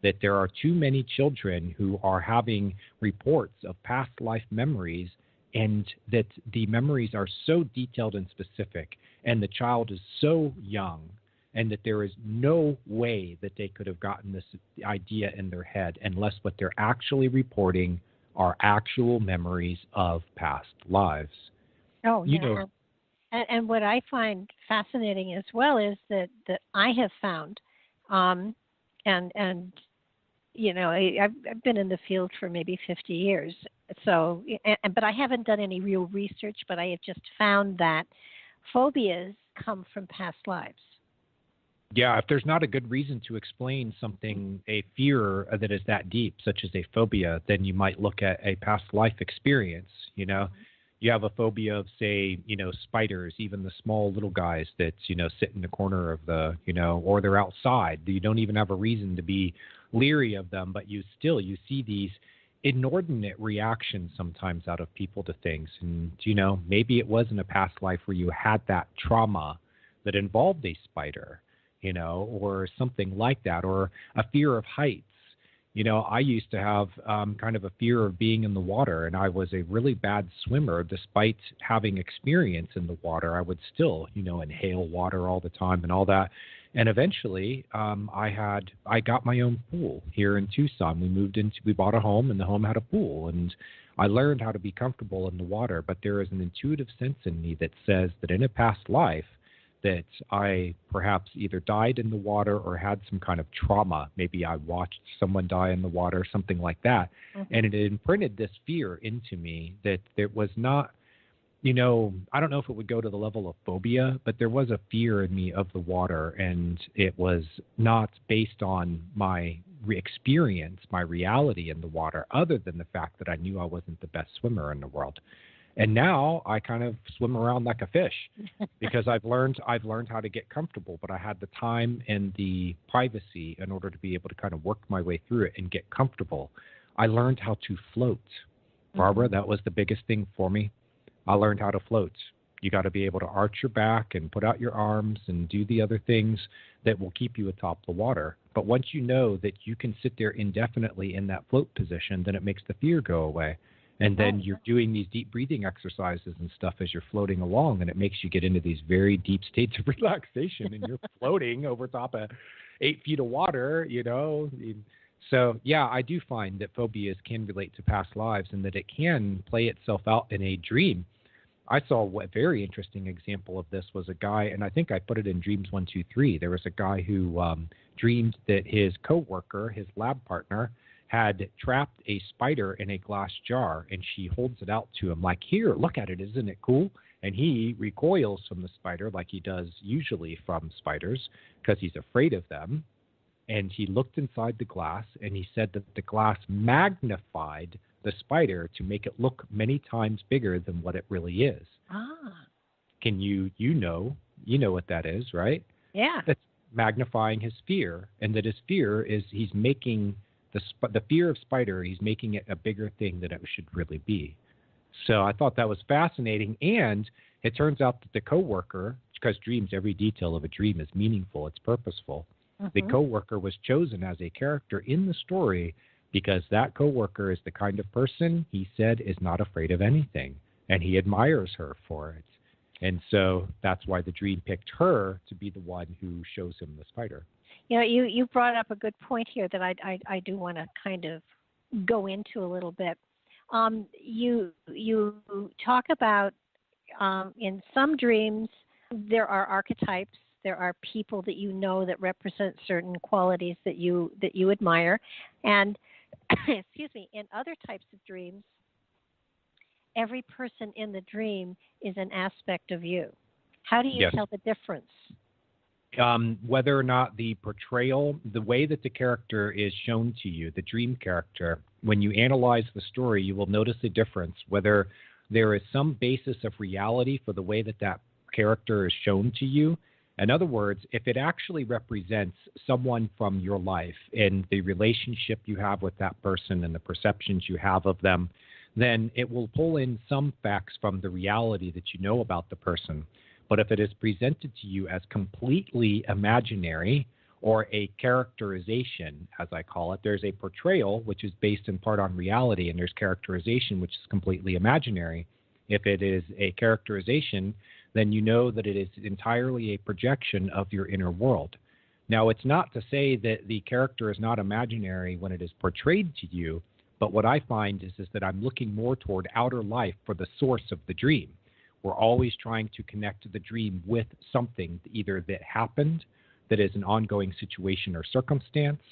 that there are too many children who are having reports of past life memories, and that the memories are so detailed and specific, and the child is so young, and that there is no way that they could have gotten this idea in their head unless what they're actually reporting are actual memories of past lives. Oh, yeah. And what I find fascinating as well is that I have found, I've been in the field for maybe 50 years. So, but I haven't done any real research, but I have just found that phobias come from past lives. Yeah, if there's not a good reason to explain something, a fear that is that deep, such as a phobia, then you might look at a past life experience. You have a phobia of, say, spiders, even the small little guys that, sit in the corner of the, or they're outside. You don't even have a reason to be leery of them, but you see these inordinate reactions sometimes out of people to things. And, maybe it was in a past life where you had that trauma that involved a spider, or something like that, or a fear of heights. I used to have kind of a fear of being in the water, and I was a really bad swimmer. Despite having experience in the water, I would still, inhale water all the time and all that. And eventually, I got my own pool here in Tucson. We bought a home, and the home had a pool, and I learned how to be comfortable in the water. But there is an intuitive sense in me that says that in a past life, that I perhaps either died in the water or had some kind of trauma. Maybe I watched someone die in the water, something like that. Mm-hmm. And it imprinted this fear into me that there was not, I don't know if it would go to the level of phobia, but there was a fear in me of the water. And it was not based on my experience, my reality in the water, other than the fact that I knew I wasn't the best swimmer in the world. And now I kind of swim around like a fish because I've learned how to get comfortable, but I had the time and the privacy in order to be able to kind of work my way through it and get comfortable. I learned how to float. Barbara, that was the biggest thing for me. I learned how to float. You got to be able to arch your back and put out your arms and do the other things that will keep you atop the water. But once you know that you can sit there indefinitely in that float position, then it makes the fear go away. And then you're doing these deep breathing exercises and stuff as you're floating along, and it makes you get into these very deep states of relaxation, and you're floating over top of 8 feet of water, So, yeah, I do find that phobias can relate to past lives and that it can play itself out in a dream. I saw a very interesting example of this was a guy, and I think I put it in Dreams 1, 2, 3. There was a guy who dreamed that his coworker, his lab partner, had trapped a spider in a glass jar, and she holds it out to him like, here, look at it, isn't it cool? And he recoils from the spider like he does usually from spiders because he's afraid of them. And he looked inside the glass, and he said that the glass magnified the spider to make it look many times bigger than what it really is. Can you know what that is, right? Yeah. That's magnifying his fear, and that his fear is he's making the fear of spider, he's making it a bigger thing than it should really be. So I thought that was fascinating. And it turns out that the coworker, because dreams, every detail of a dream is meaningful, it's purposeful. The coworker was chosen as a character in the story because that coworker is the kind of person he said is not afraid of anything, and he admires her for it. And so that's why the dream picked her to be the one who shows him the spider. You brought up a good point here that I do want to kind of go into a little bit. You talk about in some dreams there are archetypes, there are people that that represent certain qualities that you admire, and in other types of dreams, every person in the dream is an aspect of you. How do you tell the difference? Whether or not the portrayal, the way that the character is shown to you, the dream character, when you analyze the story, you will notice a difference, whether there is some basis of reality for the way that character is shown to you. In other words, if it actually represents someone from your life and the relationship you have with that person and the perceptions you have of them, then it will pull in some facts from the reality that you know about the person. But if it is presented to you as completely imaginary or a characterization, as I call it, there's a portrayal, which is based in part on reality, and there's characterization, which is completely imaginary. If it is a characterization, then you know that it is entirely a projection of your inner world. Now, it's not to say that the character is not imaginary when it is portrayed to you, but what I find is that I'm looking more toward outer life for the source of the dream. We're always trying to connect the dream with something either that happened, that is an ongoing situation or circumstance,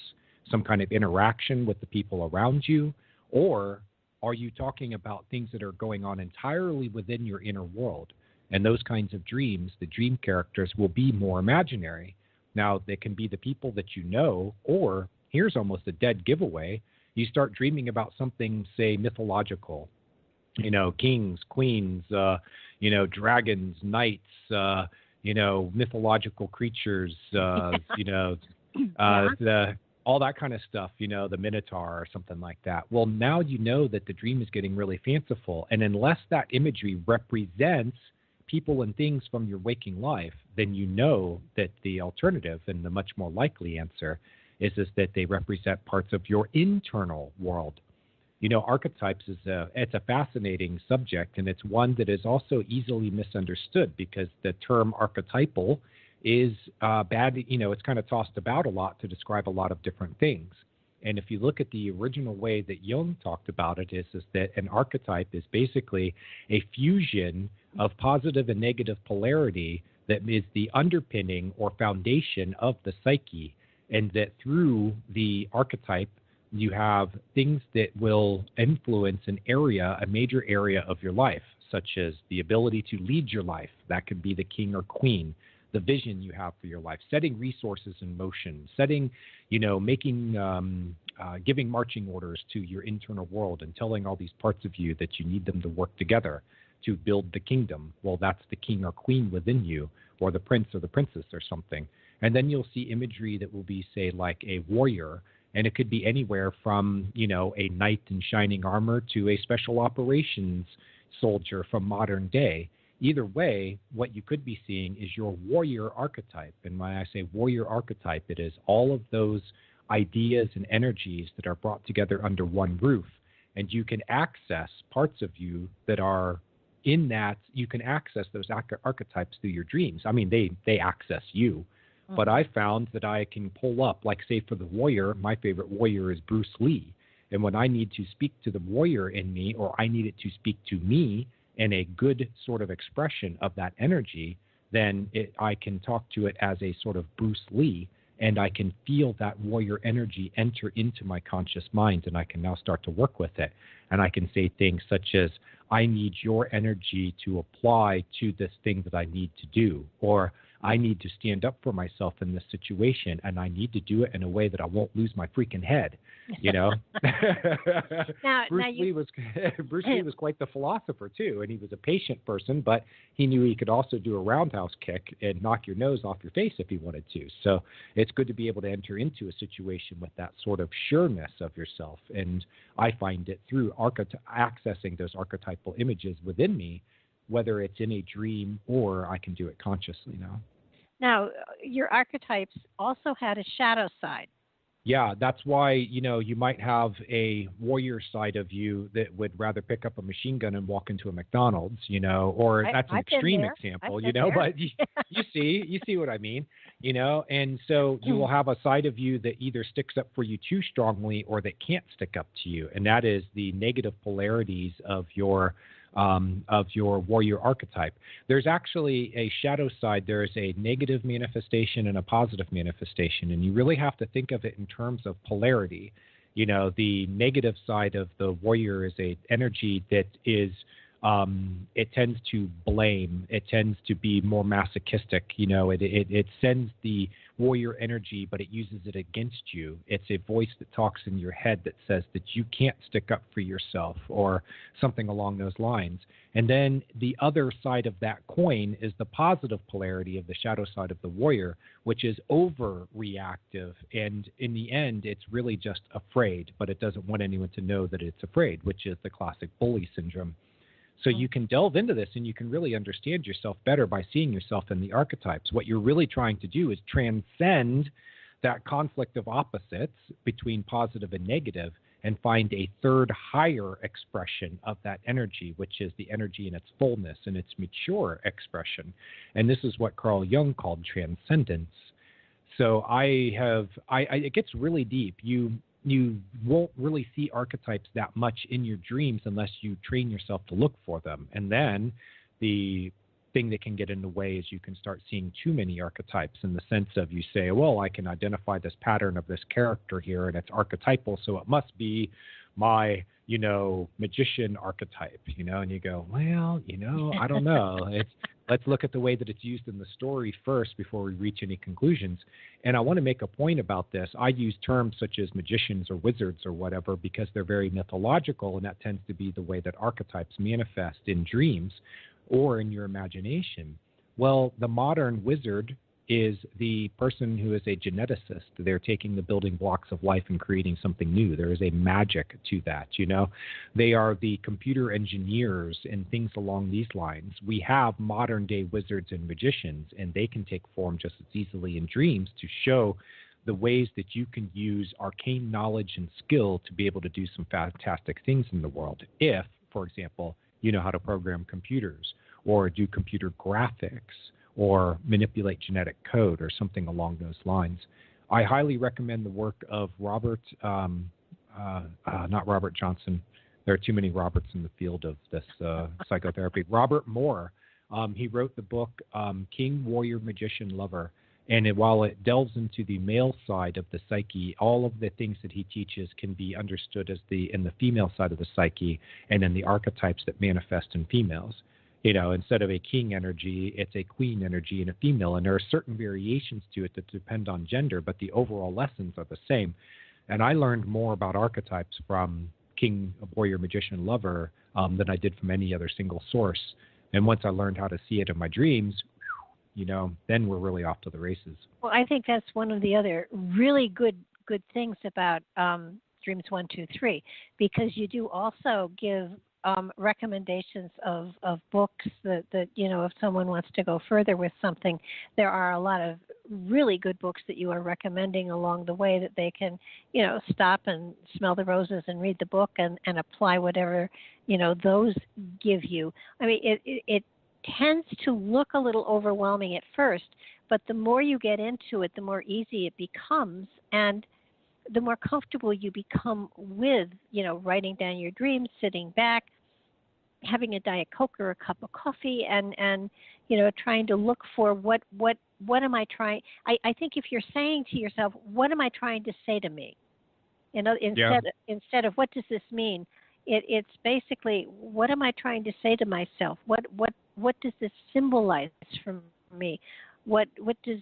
some kind of interaction with the people around you, or are you talking about things that are going on entirely within your inner world? And those kinds of dreams, the dream characters will be more imaginary. Now, they can be the people that you know, or here's almost a dead giveaway. You start dreaming about something, say, mythological, kings, queens, dragons, knights, mythological creatures, all that kind of stuff, the Minotaur or something like that. Well, now you know that the dream is getting really fanciful. And unless that imagery represents people and things from your waking life, then you know that the alternative and the much more likely answer is that they represent parts of your internal world. You know, archetypes it's a fascinating subject, and it's one that is also easily misunderstood because the term archetypal is bad. You know, it's kind of tossed about a lot to describe a lot of different things. And if you look at the original way that Jung talked about it, is that an archetype is basically a fusion of positive and negative polarity that is the underpinning or foundation of the psyche, and that through the archetype, you have things that will influence a major area of your life, such as the ability to lead your life. That could be the king or queen, the vision you have for your life, setting resources in motion, giving marching orders to your internal world and telling all these parts of you that you need them to work together to build the kingdom. Well, that's the king or queen within you, or the prince or the princess or something. And then you'll see imagery that will be, say, like a warrior. And it could be anywhere from, a knight in shining armor to a special operations soldier from modern day. Either way, what you could be seeing is your warrior archetype. And when I say warrior archetype, it is all of those ideas and energies that are brought together under one roof. And you can access parts of you that are in that. You can access those archetypes through your dreams. I mean, they access you. But I found that I can pull up, like, say, for the warrior, my favorite warrior is Bruce Lee. And when I need to speak to the warrior in me, or I need it to speak to me in a good sort of expression of that energy, then I can talk to it as a sort of Bruce Lee, and I can feel that warrior energy enter into my conscious mind, and I can now start to work with it. And I can say things such as, I need your energy to apply to this thing that I need to do, or I need to stand up for myself in this situation, and I need to do it in a way that I won't lose my freaking head. Bruce Lee was quite the philosopher too, and he was a patient person, but he knew he could also do a roundhouse kick and knock your nose off your face if he wanted to. So it's good to be able to enter into a situation with that sort of sureness of yourself, and I find it through accessing those archetypal images within me, whether it's in a dream or I can do it consciously now. Now, your archetypes also had a shadow side. Yeah, that's why, you might have a warrior side of you that would rather pick up a machine gun and walk into a McDonald's, or that's an extreme example, but you see what I mean, and so you will have a side of you that either sticks up for you too strongly or that can't stick up to you. And that is the negative polarities of your warrior archetype. There's actually a shadow side. There's a negative manifestation and a positive manifestation, and you really have to think of it in terms of polarity. The negative side of the warrior is a energy that is it tends to blame. It tends to be more masochistic. It sends the warrior energy, but it uses it against you. It's a voice that talks in your head that says that you can't stick up for yourself or something along those lines. And then the other side of that coin is the positive polarity of the shadow side of the warrior, which is overreactive. And in the end, it's really just afraid, but it doesn't want anyone to know that it's afraid, which is the classic bully syndrome. So you can delve into this and you can really understand yourself better by seeing yourself in the archetypes. What you're really trying to do is transcend that conflict of opposites between positive and negative and find a third higher expression of that energy, which is the energy in its fullness and its mature expression. And this is what Carl Jung called transcendence. So it gets really deep. You won't really see archetypes that much in your dreams unless you train yourself to look for them. And then the thing that can get in the way is you can start seeing too many archetypes, in the sense of, you say, well, I can identify this pattern of this character here and it's archetypal, so it must be my, magician archetype, and you go, well, I don't know. Let's look at the way that it's used in the story first before we reach any conclusions. And I want to make a point about this. I use terms such as magicians or wizards or whatever because they're very mythological, and that tends to be the way that archetypes manifest in dreams or in your imagination. Well, the modern wizard is the person who is a geneticist. They're taking the building blocks of life and creating something new. There is a magic to that, They are the computer engineers and things along these lines. We have modern day wizards and magicians, and they can take form just as easily in dreams to show the ways that you can use arcane knowledge and skill to be able to do some fantastic things in the world. If, for example, you know how to program computers or do computer graphics or manipulate genetic code or something along those lines. I highly recommend the work of not Robert Johnson. There are too many Roberts in the field of this psychotherapy. Robert Moore. He wrote the book King, Warrior, Magician, Lover. And while it delves into the male side of the psyche, all of the things that he teaches can be understood as in the female side of the psyche and in the archetypes that manifest in females. You know, instead of a king energy, it's a queen energy and a female. And there are certain variations to it that depend on gender, but the overall lessons are the same. And I learned more about archetypes from King, Warrior, Magician, Lover than I did from any other single source. And once I learned how to see it in my dreams, you know, then we're really off to the races. Well, I think that's one of the other really good things about Dreams 1, 2, 3, because you do also give recommendations of books that, you know, if someone wants to go further with something, there are a lot of really good books that you are recommending along the way that they can, you know, stop and smell the roses and read the book and apply whatever, you know, those give you. I mean, it tends to look a little overwhelming at first, but the more you get into it, the more easy it becomes, and the more comfortable you become with, you know, writing down your dreams, sitting back, having a Diet Coke or a cup of coffee, and you know, trying to look for what am I trying. I think if you're saying to yourself, what am I trying to say to me? You know, instead of what does this mean, it's basically, what am I trying to say to myself? What does this symbolize for me? What does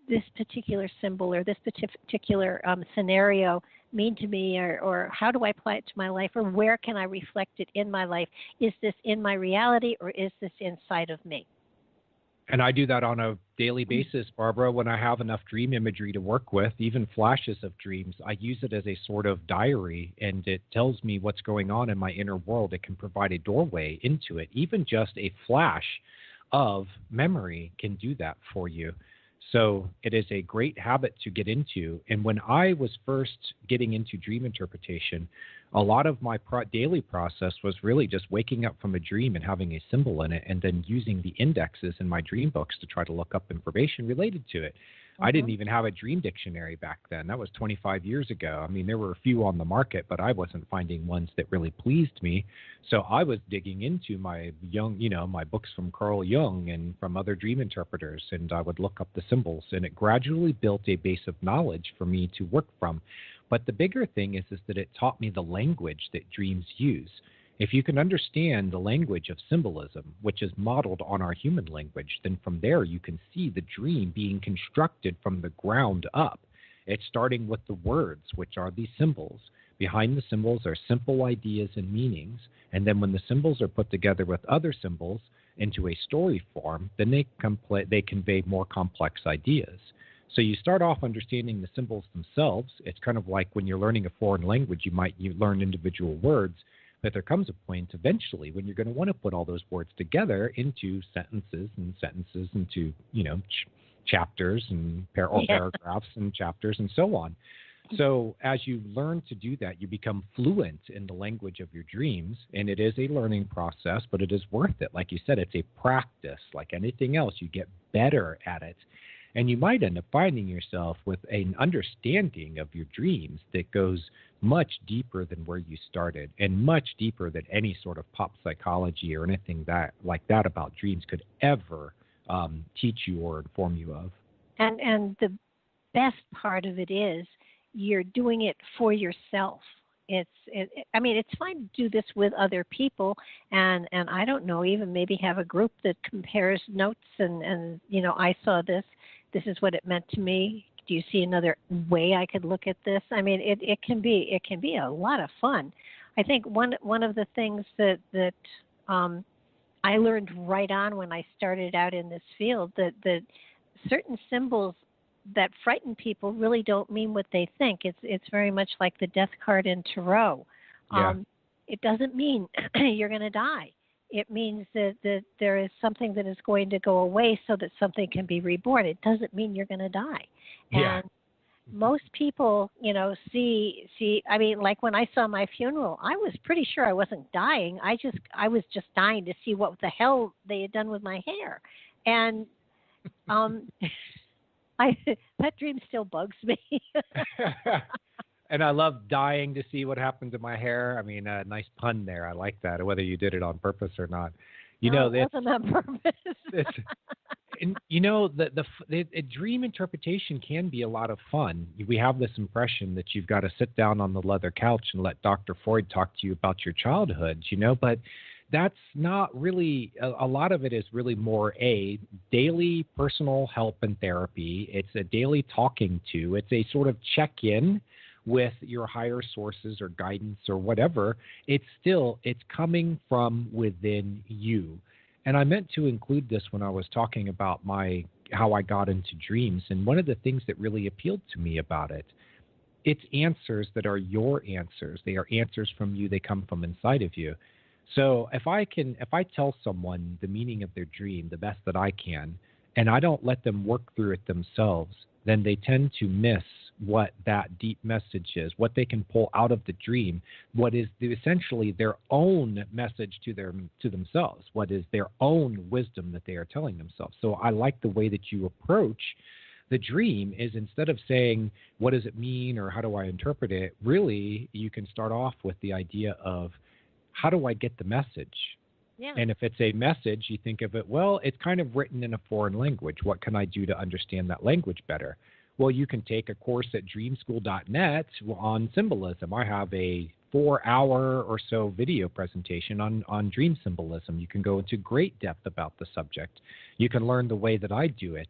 this particular symbol or this particular scenario mean to me, or how do I apply it to my life, or where can I reflect it in my life? Is this in my reality, or is this inside of me? And I do that on a daily basis, Barbara, when I have enough dream imagery to work with, even flashes of dreams. I use it as a sort of diary, and it tells me what's going on in my inner world. It can provide a doorway into it. Even just a flash of memory can do that for you. So it is a great habit to get into. And when I was first getting into dream interpretation, a lot of my daily process was really just waking up from a dream and having a symbol in it, and then using the indexes in my dream books to try to look up information related to it. I didn't even have a dream dictionary back then. That was 25 years ago. I mean, there were a few on the market, but I wasn't finding ones that really pleased me. So I was digging into my my books from Carl Jung and from other dream interpreters, and I would look up the symbols, and it gradually built a base of knowledge for me to work from. But the bigger thing is that it taught me the language that dreams use. If you can understand the language of symbolism, which is modeled on our human language, then from there you can see the dream being constructed from the ground up. It's starting with the words, which are the symbols. Behind the symbols are simple ideas and meanings. And then when the symbols are put together with other symbols into a story form, then they convey more complex ideas. So you start off understanding the symbols themselves. It's kind of like when you're learning a foreign language, you learn individual words. But there comes a point eventually when you're going to want to put all those words together into sentences into, chapters and paragraphs and chapters and so on. So as you learn to do that, you become fluent in the language of your dreams, and it is a learning process, but it is worth it. Like you said, it's a practice. Like anything else, you get better at it. And you might end up finding yourself with an understanding of your dreams that goes much deeper than where you started, and much deeper than any sort of pop psychology or anything like that about dreams could ever teach you or inform you of. And the best part of it is you're doing it for yourself. It's fine to do this with other people, and I don't know, even maybe have a group that compares notes and I saw this is what it meant to me. Do you see another way I could look at this? I mean, it can be a lot of fun. I think one of the things that I learned right on when I started out in this field, that certain symbols that frighten people really don't mean what they think. It's very much like the death card in tarot. Yeah. It doesn't mean you're going to die. It means that there is something that is going to go away so that something can be reborn. It doesn't mean you're going to die. Yeah. most people, see, I mean, like when I saw my funeral, I was pretty sure I wasn't dying. I was just dying to see what the hell they had done with my hair. And that dream still bugs me. And I love dying to see what happened to my hair. I mean, nice pun there. I like that, whether you did it on purpose or not. It wasn't on purpose. And the dream interpretation can be a lot of fun. We have this impression that you've got to sit down on the leather couch and let Dr. Freud talk to you about your childhood, but that's not really, a lot of it is really more a daily personal help and therapy. It's a daily talking to. It's a sort of check-in with your higher sources or guidance or whatever. It's coming from within you. And I meant to include this when I was talking about how I got into dreams. And one of the things that really appealed to me about it, it's answers that are your answers. They are answers from you. They come from inside of you. So if I tell someone the meaning of their dream the best that I can, and I don't let them work through it themselves, then they tend to miss what that deep message is, what they can pull out of the dream, what is essentially their own message to themselves, what is their own wisdom that they are telling themselves. So I like the way that you approach the dream is, instead of saying, what does it mean or how do I interpret it, really you can start off with the idea of, how do I get the message? Yeah. And if it's a message, you think of it, well, it's kind of written in a foreign language. What can I do to understand that language better? Well, you can take a course at dreamschool.net on symbolism. I have a 4-hour or so video presentation on dream symbolism. You can go into great depth about the subject. You can learn the way that I do it.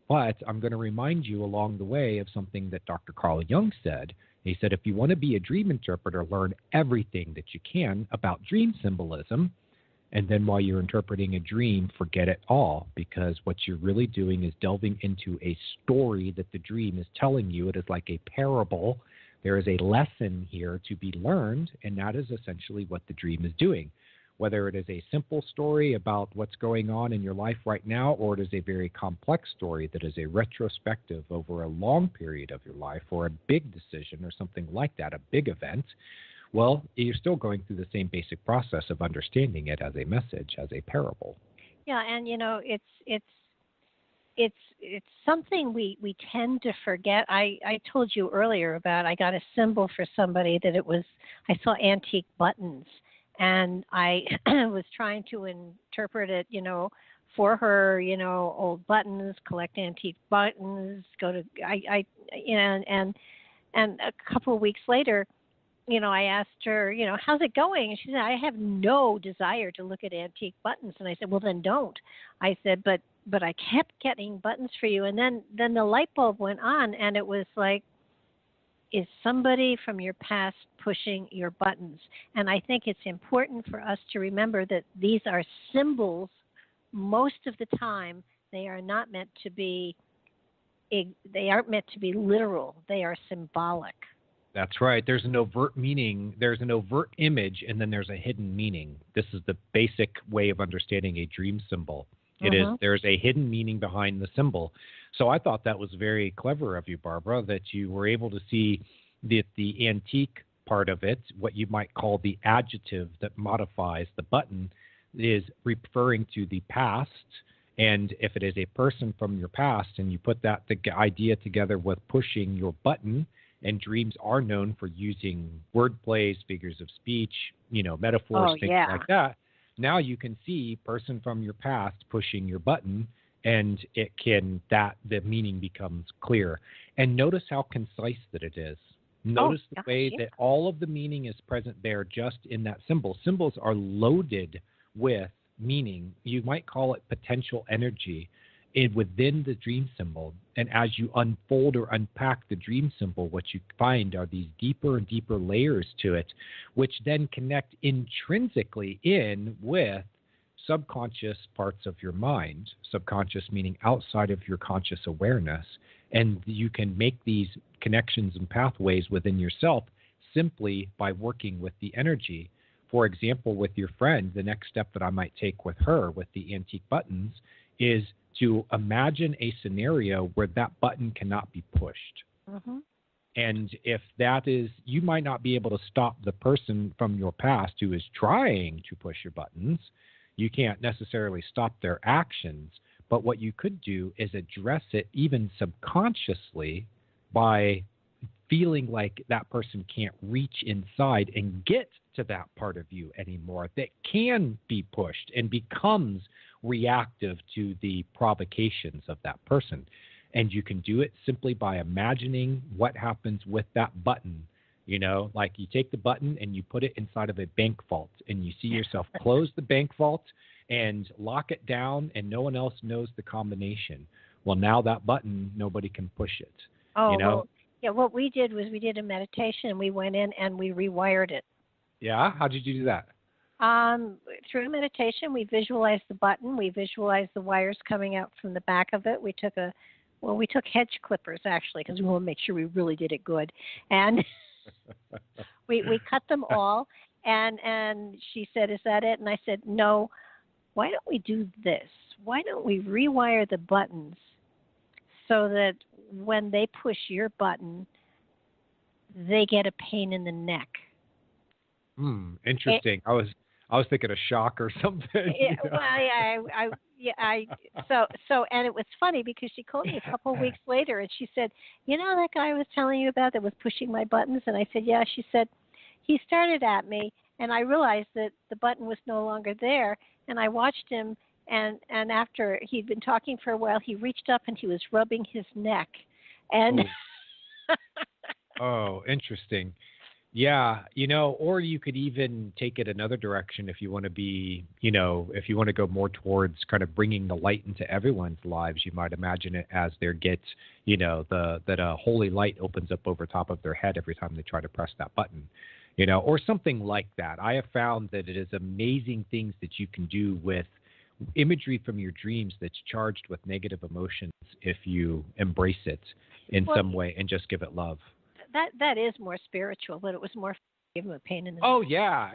But I'm going to remind you along the way of something that Dr. Carl Jung said. He said, if you want to be a dream interpreter, learn everything that you can about dream symbolism. And then while you're interpreting a dream, forget it all, because what you're really doing is delving into a story that the dream is telling you. It is like a parable. There is a lesson here to be learned, and that is essentially what the dream is doing. Whether it is a simple story about what's going on in your life right now, or it is a very complex story that is a retrospective over a long period of your life, or a big decision or something like that, a big event, well, you're still going through the same basic process of understanding it as a message, as a parable. Yeah, and it's something we tend to forget. I told you earlier about, I got a symbol for somebody that I saw antique buttons, and I was trying to interpret it, for her, old buttons, collect antique buttons, and a couple of weeks later, I asked her, how's it going? And she said, I have no desire to look at antique buttons. And I said, well, then don't. I said, but I kept getting buttons for you. And then the light bulb went on, and it was like, is somebody from your past pushing your buttons? And I think it's important for us to remember that these are symbols. Most of the time, they are not meant to be, they aren't meant to be literal. They are symbolic. That's right. There's an overt meaning, there's an overt image, and then there's a hidden meaning. This is the basic way of understanding a dream symbol. There's a hidden meaning behind the symbol. So I thought that was very clever of you, Barbara, that you were able to see the antique part of it, what you might call the adjective that modifies the button, is referring to the past. And if it is a person from your past, and you put the idea together with pushing your button, and dreams are known for using word plays, figures of speech, metaphors, things like that. Now you can see person from your past pushing your button, and the meaning becomes clear. And notice how concise that it is. Notice the way that all of the meaning is present there just in that symbol. Symbols are loaded with meaning. You might call it potential energy within the dream symbol. And as you unfold or unpack the dream symbol, what you find are these deeper and deeper layers to it, which then connect intrinsically in with subconscious parts of your mind, subconscious meaning outside of your conscious awareness. And you can make these connections and pathways within yourself simply by working with the energy. For example, with your friend, the next step that I might take with her with the antique buttons is to imagine a scenario where that button cannot be pushed. Mm-hmm. And if that is, you might not be able to stop the person from your past who is trying to push your buttons. You can't necessarily stop their actions. But what you could do is address it even subconsciously by feeling like that person can't reach inside and get to that part of you anymore that can be pushed and becomes reactive to the provocations of that person. And you can do it simply by imagining what happens with that button. You know, like you take the button and you put it inside of a bank vault and you see yourself close the bank vault and lock it down and no one else knows the combination. Well, now that button, nobody can push it. Oh, you know? well, yeah, what we did was we did a meditation and we went in and we rewired it. Yeah? How did you do that? Through meditation, we visualized the button. We visualized the wires coming out from the back of it. We took hedge clippers, actually, because we want to make sure we really did it good. And we cut them all. And she said, "Is that it?" And I said, "No. Why don't we do this? Why don't we rewire the buttons so that when they push your button, they get a pain in the neck?" Interesting. I was thinking a shock or something. So and it was funny because she called me a couple of weeks later and she said, "You know that guy I was telling you about that was pushing my buttons?" And I said, "Yeah." She said, "He started at me and I realized that the button was no longer there, and I watched him and after he'd been talking for a while, he reached up and he was rubbing his neck." And Oh, interesting. Yeah, you know, or you could even take it another direction if you want to be, you know, if you want to go more towards kind of bringing the light into everyone's lives. You might imagine it as there gets, you know, that a holy light opens up over top of their head every time they try to press that button, you know, or something like that. I have found that it is amazing things that you can do with imagery from your dreams that's charged with negative emotions if you embrace it in some way and just give it love. That is more spiritual, but it was more give him a pain in the neck. Oh yeah,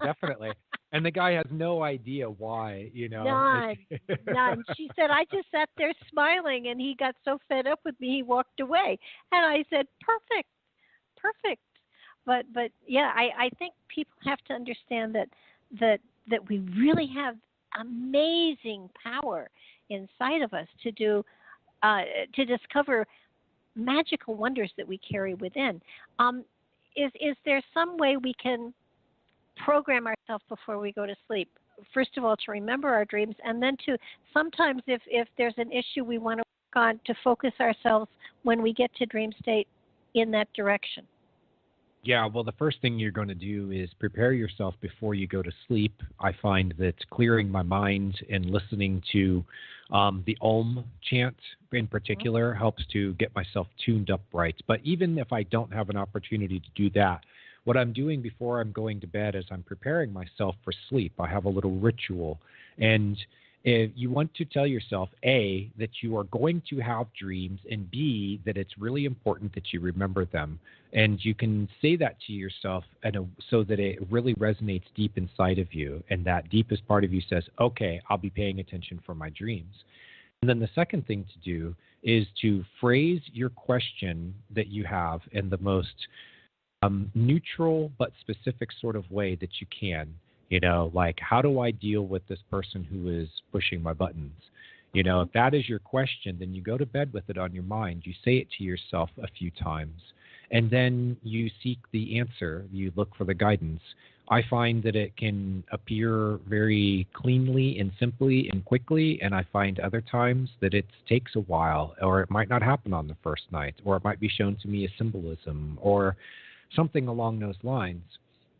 definitely. And the guy has no idea why, you know. None. She said, "I just sat there smiling, and he got so fed up with me, he walked away." And I said, "Perfect." But yeah, I think people have to understand that we really have amazing power inside of us to discover magical wonders that we carry within. Is there some way we can program ourselves before we go to sleep? First of all, to remember our dreams, and then to sometimes if there's an issue we want to work on, to focus ourselves when we get to dream state in that direction. Yeah, well, the first thing you're going to do is prepare yourself before you go to sleep. I find that clearing my mind and listening to the Om chant in particular helps to get myself tuned up right. But even if I don't have an opportunity to do that, what I'm doing before I'm going to bed is I'm preparing myself for sleep. I have a little ritual. And you want to tell yourself, A, that you are going to have dreams, and B, that it's really important that you remember them. And you can say that to yourself so that it really resonates deep inside of you. And that deepest part of you says, okay, I'll be paying attention for my dreams. And then the second thing to do is to phrase your question that you have in the most neutral but specific sort of way that you can. You know, like, how do I deal with this person who is pushing my buttons? You know, if that is your question, then you go to bed with it on your mind. You say it to yourself a few times, and then you seek the answer. You look for the guidance. I find that it can appear very cleanly and simply and quickly, and I find other times that it takes a while, or it might not happen on the first night, or it might be shown to me as symbolism or something along those lines.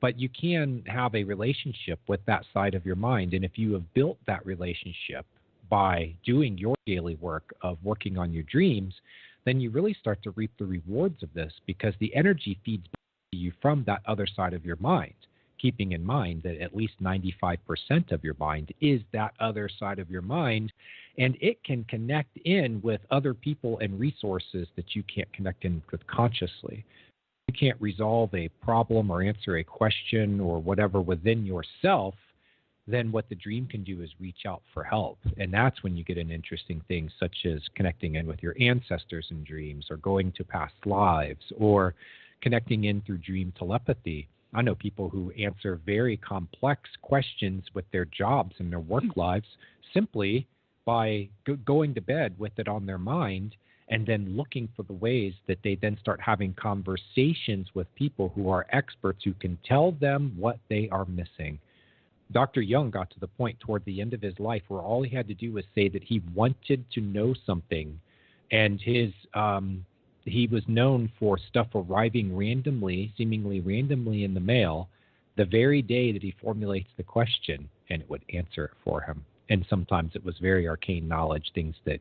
But you can have a relationship with that side of your mind. And if you have built that relationship by doing your daily work of working on your dreams, then you really start to reap the rewards of this, because the energy feeds back to you from that other side of your mind, keeping in mind that at least 95% of your mind is that other side of your mind, and it can connect in with other people and resources that you can't connect in with consciously. You can't resolve a problem or answer a question or whatever within yourself then what the dream can do is reach out for help. And that's when you get an interesting thing, such as connecting in with your ancestors in dreams, or going to past lives, or connecting in through dream telepathy. I know people who answer very complex questions with their jobs and their work lives simply by going to bed with it on their mind, and then looking for the ways that they then start having conversations with people who are experts who can tell them what they are missing. Dr. Jung got to the point toward the end of his life where all he had to do was say that he wanted to know something, and he was known for stuff arriving randomly, seemingly randomly in the mail, the very day that he formulates the question, and it would answer it for him. And sometimes it was very arcane knowledge, things that,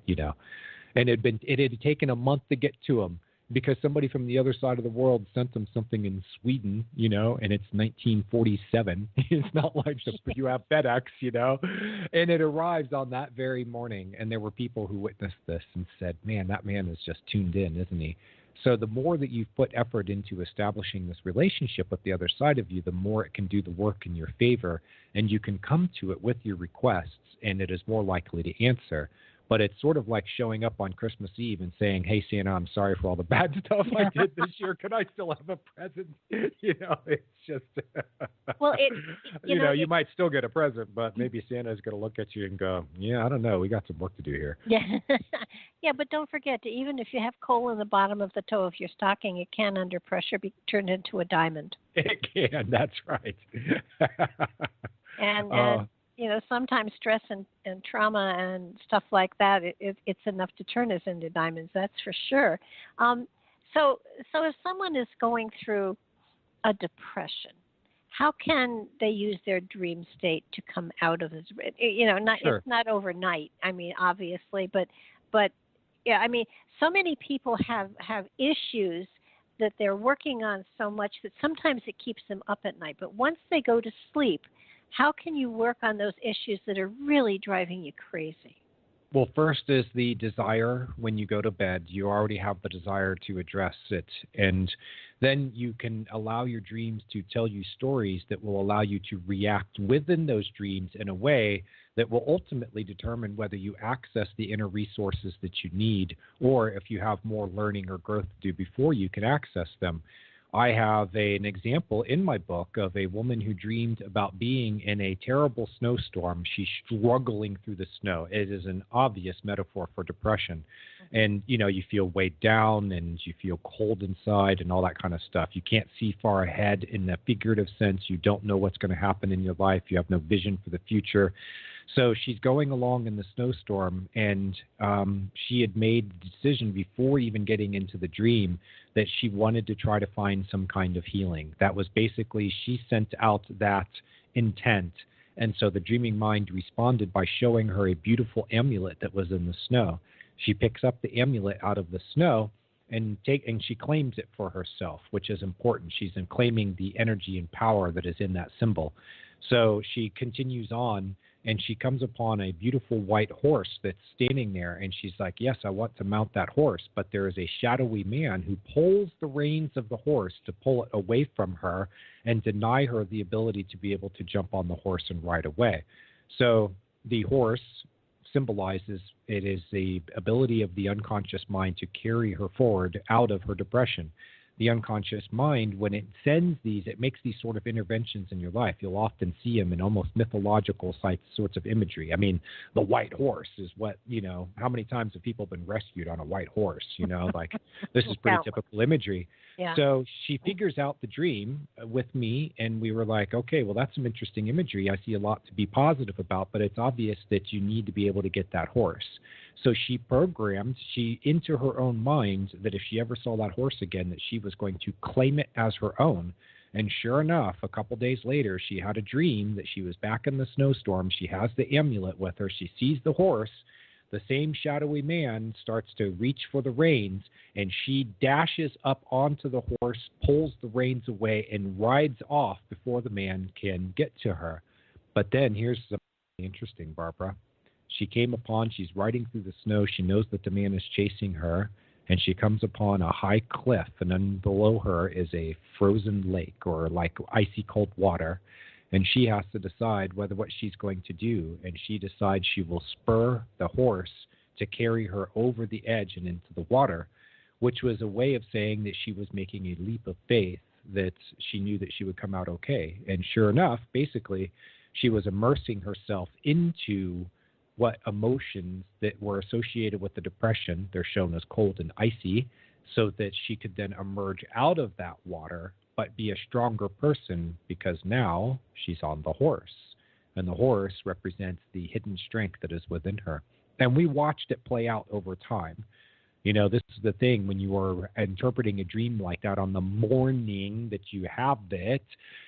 and it had taken a month to get to him because somebody from the other side of the world sent him something in Sweden, and it's 1947. It's not like you have FedEx, and it arrives on that very morning. And there were people who witnessed this and said, man, that man is just tuned in, isn't he? So the more that you've put effort into establishing this relationship with the other side of you, the more it can do the work in your favor, and you can come to it with your requests, and it is more likely to answer. But it's sort of like showing up on Christmas Eve and saying, hey, Santa, I'm sorry for all the bad stuff I did this year. Can I still have a present? It's just, well, you might still get a present, but maybe Santa's going to look at you and go, yeah, I don't know. We got some work to do here. Yeah. Yeah, but don't forget, even if you have coal in the bottom of the toe of your stocking, it can, under pressure, be turned into a diamond. It can. That's right. And sometimes stress and trauma and stuff like that, it's enough to turn us into diamonds, that's for sure. So if someone is going through a depression, how can they use their dream state to come out of this? Sure. It's not overnight, obviously, but yeah, so many people have issues that they're working on so much that sometimes it keeps them up at night. But once they go to sleep, how can you work on those issues that are really driving you crazy? Well, first is the desire. When you go to bed, you already have the desire to address it. And then you can allow your dreams to tell you stories that will allow you to react within those dreams in a way that will ultimately determine whether you access the inner resources that you need, or if you have more learning or growth to do before you can access them. I have an example in my book of a woman who dreamed about being in a terrible snowstorm. She's struggling through the snow. It is an obvious metaphor for depression. And, you feel weighed down and you feel cold inside and all that kind of stuff. You can't see far ahead in the figurative sense. You don't know what's going to happen in your life. You have no vision for the future. So she's going along in the snowstorm, and she had made the decision before even getting into the dream that she wanted to try to find some kind of healing. That was basically, she sent out that intent. And so the dreaming mind responded by showing her a beautiful amulet that was in the snow. She picks up the amulet out of the snow and she claims it for herself, which is important. She's claiming the energy and power that is in that symbol. So she continues on, and she comes upon a beautiful white horse that's standing there, and she's like, yes, I want to mount that horse, but there is a shadowy man who pulls the reins of the horse to pull it away from her and deny her the ability to be able to jump on the horse and ride away. So the horse symbolizes, it is the ability of the unconscious mind to carry her forward out of her depression. The unconscious mind, when it sends these, it makes these sort of interventions in your life. You'll often see them in almost mythological sorts of imagery. The white horse is what, how many times have people been rescued on a white horse? Like this is pretty typical imagery. Yeah. So she figures out the dream with me, and we were like, okay, well, that's some interesting imagery. I see a lot to be positive about, but it's obvious that you need to be able to get that horse. So she programmed into her own mind that if she ever saw that horse again, that she was going to claim it as her own. And sure enough, a couple days later, she had a dream that she was back in the snowstorm. She has the amulet with her. She sees the horse. The same shadowy man starts to reach for the reins, and she dashes up onto the horse, pulls the reins away, and rides off before the man can get to her. But then here's something interesting, Barbara. She's riding through the snow. She knows that the man is chasing her, and she comes upon a high cliff, and then below her is a frozen lake or like icy cold water. and she has to decide what she's going to do. And she decides she will spur the horse to carry her over the edge and into the water, which was a way of saying that she was making a leap of faith, that she knew that she would come out okay. And sure enough, basically, she was immersing herself into what emotions that were associated with the depression, they're shown as cold and icy, so that she could then emerge out of that water, but be a stronger person, because now she's on the horse. And the horse represents the hidden strength that is within her. And we watched it play out over time. You know, this is the thing, when you are interpreting a dream like that on the morning that you have it,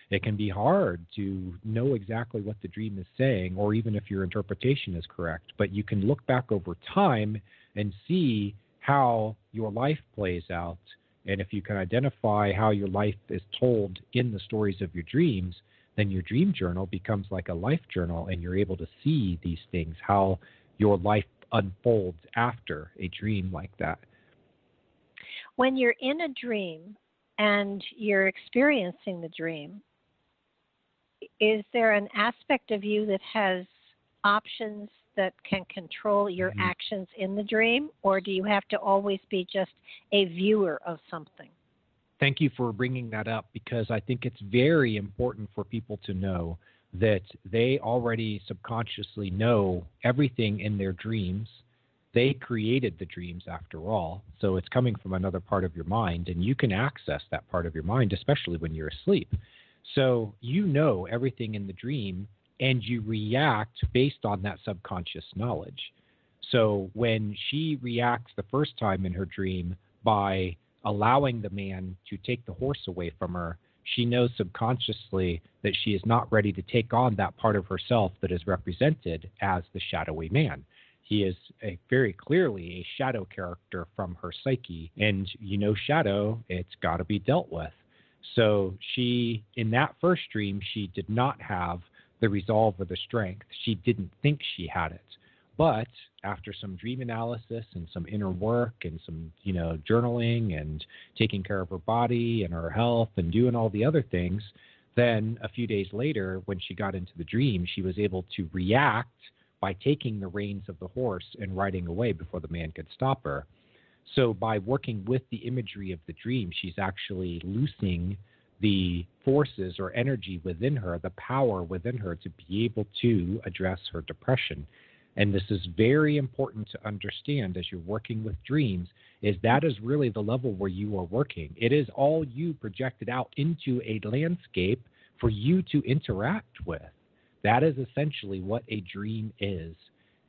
it can be hard to know exactly what the dream is saying, or even if your interpretation is correct. But you can look back over time and see how your life plays out. And if you can identify how your life is told in the stories of your dreams, then your dream journal becomes like a life journal, and you're able to see these things, how your life unfolds after a dream like that. When you're in a dream and you're experiencing the dream, is there an aspect of you that has options that can control your actions in the dream, or do you have to always be just a viewer of something? Thank you for bringing that up, because I think it's very important for people to know that they already subconsciously know everything in their dreams. They created the dreams after all, so it's coming from another part of your mind, and you can access that part of your mind, especially when you're asleep. So you know everything in the dream, and you react based on that subconscious knowledge. So when she reacts the first time in her dream by allowing the man to take the horse away from her, she knows subconsciously that she is not ready to take on that part of herself that is represented as the shadowy man. He is very clearly a shadow character from her psyche. And you know, shadow, it's got to be dealt with. So she, in that first dream, she did not have the resolve or the strength. She didn't think she had it. But after some dream analysis and some inner work and some, journaling and taking care of her body and her health and doing all the other things, then a few days later, when she got into the dream, she was able to react by taking the reins of the horse and riding away before the man could stop her. So by working with the imagery of the dream, she's actually loosing the forces or energy within her, the power within her to be able to address her depression. And this is very important to understand as you're working with dreams, is that is really the level where you are working. It is all you projected out into a landscape for you to interact with. That is essentially what a dream is.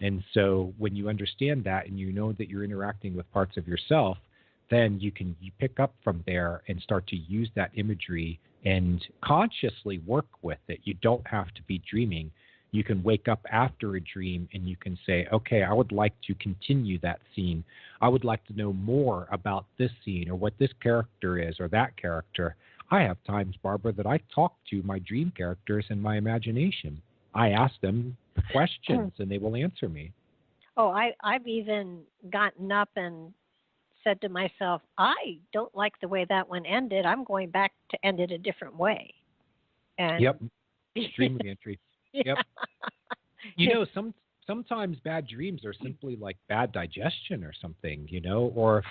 And so when you understand that and you know that you're interacting with parts of yourself, then you pick up from there and start to use that imagery and consciously work with it. You don't have to be dreaming. You can wake up after a dream and you can say, okay, I would like to continue that scene. I would like to know more about this scene or what this character is or that character. I have times, Barbara, that I talk to my dream characters in my imagination. I ask them questions and they will answer me. Oh, I've even gotten up and said to myself, I don't like the way that one ended. I'm going back to end it a different way. And yep, dream reentry. Yep. Sometimes bad dreams are simply like bad digestion or something, or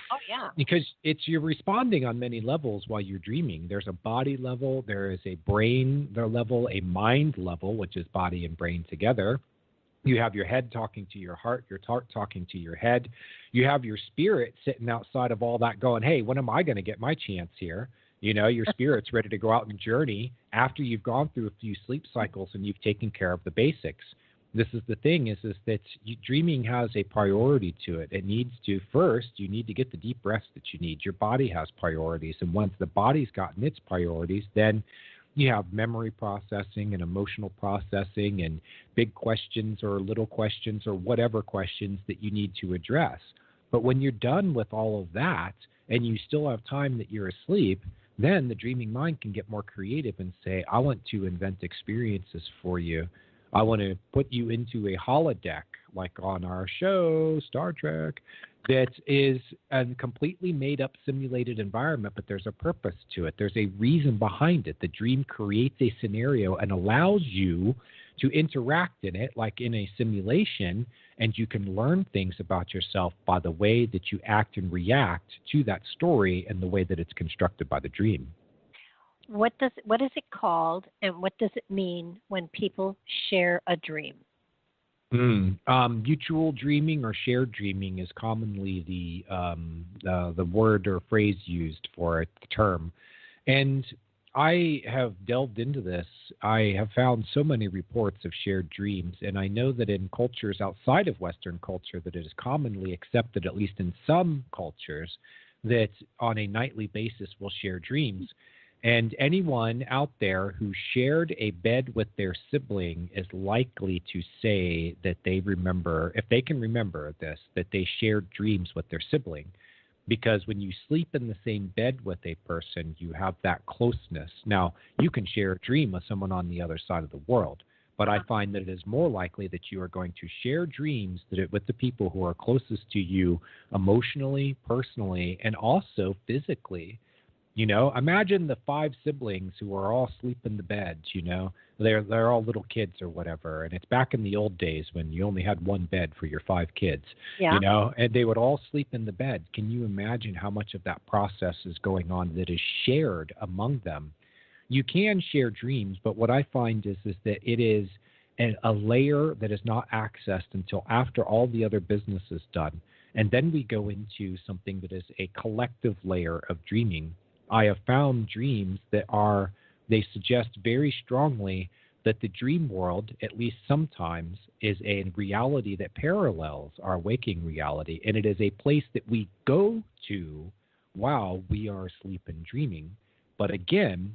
because you're responding on many levels while you're dreaming. There's a body level, there is a brain level, a mind level, which is body and brain together. You have your head talking to your heart talking to your head. You have your spirit sitting outside of all that going, hey, when am I going to get my chance here? Your spirit's ready to go out and journey after you've gone through a few sleep cycles and you've taken care of the basics. This is the thing is that dreaming has a priority to it. It needs to, first, you need to get the deep rest that you need. Your body has priorities. And once the body's gotten its priorities, then you have memory processing and emotional processing and big questions or little questions or whatever questions that you need to address. But when you're done with all of that and you still have time that you're asleep, then the dreaming mind can get more creative and say, I want to invent experiences for you. I want to put you into a holodeck, like on our show, Star Trek, that is a completely made-up simulated environment, but there's a purpose to it. There's a reason behind it. The dream creates a scenario and allows you to interact in it like in a simulation, and you can learn things about yourself by the way that you act and react to that story and the way that it's constructed by the dream. What is it called, and what does it mean when people share a dream? Mutual dreaming or shared dreaming is commonly the word or phrase used for it, the term. And I have delved into this. I have found so many reports of shared dreams, and I know that in cultures outside of Western culture that it is commonly accepted, at least in some cultures, that on a nightly basis will share dreams. And anyone out there who shared a bed with their sibling is likely to say that they remember, if they can remember this, that they shared dreams with their sibling. Because when you sleep in the same bed with a person, you have that closeness. Now, you can share a dream with someone on the other side of the world, but I find that it is more likely that you are going to share dreams with the people who are closest to you emotionally, personally, and also physically. You know, imagine the 5 siblings who are all asleep in the beds, you know. They're all little kids or whatever. And it's back in the old days when you only had one bed for your 5 kids, you know, and they would all sleep in the bed. Can you imagine how much of that process is going on that is shared among them? You can share dreams, but what I find is that it is a layer that is not accessed until after all the other business is done. And then we go into something that is a collective layer of dreaming. I have found dreams that they suggest very strongly that the dream world, at least sometimes, is a reality that parallels our waking reality. And it is a place that we go to while we are asleep and dreaming. But again,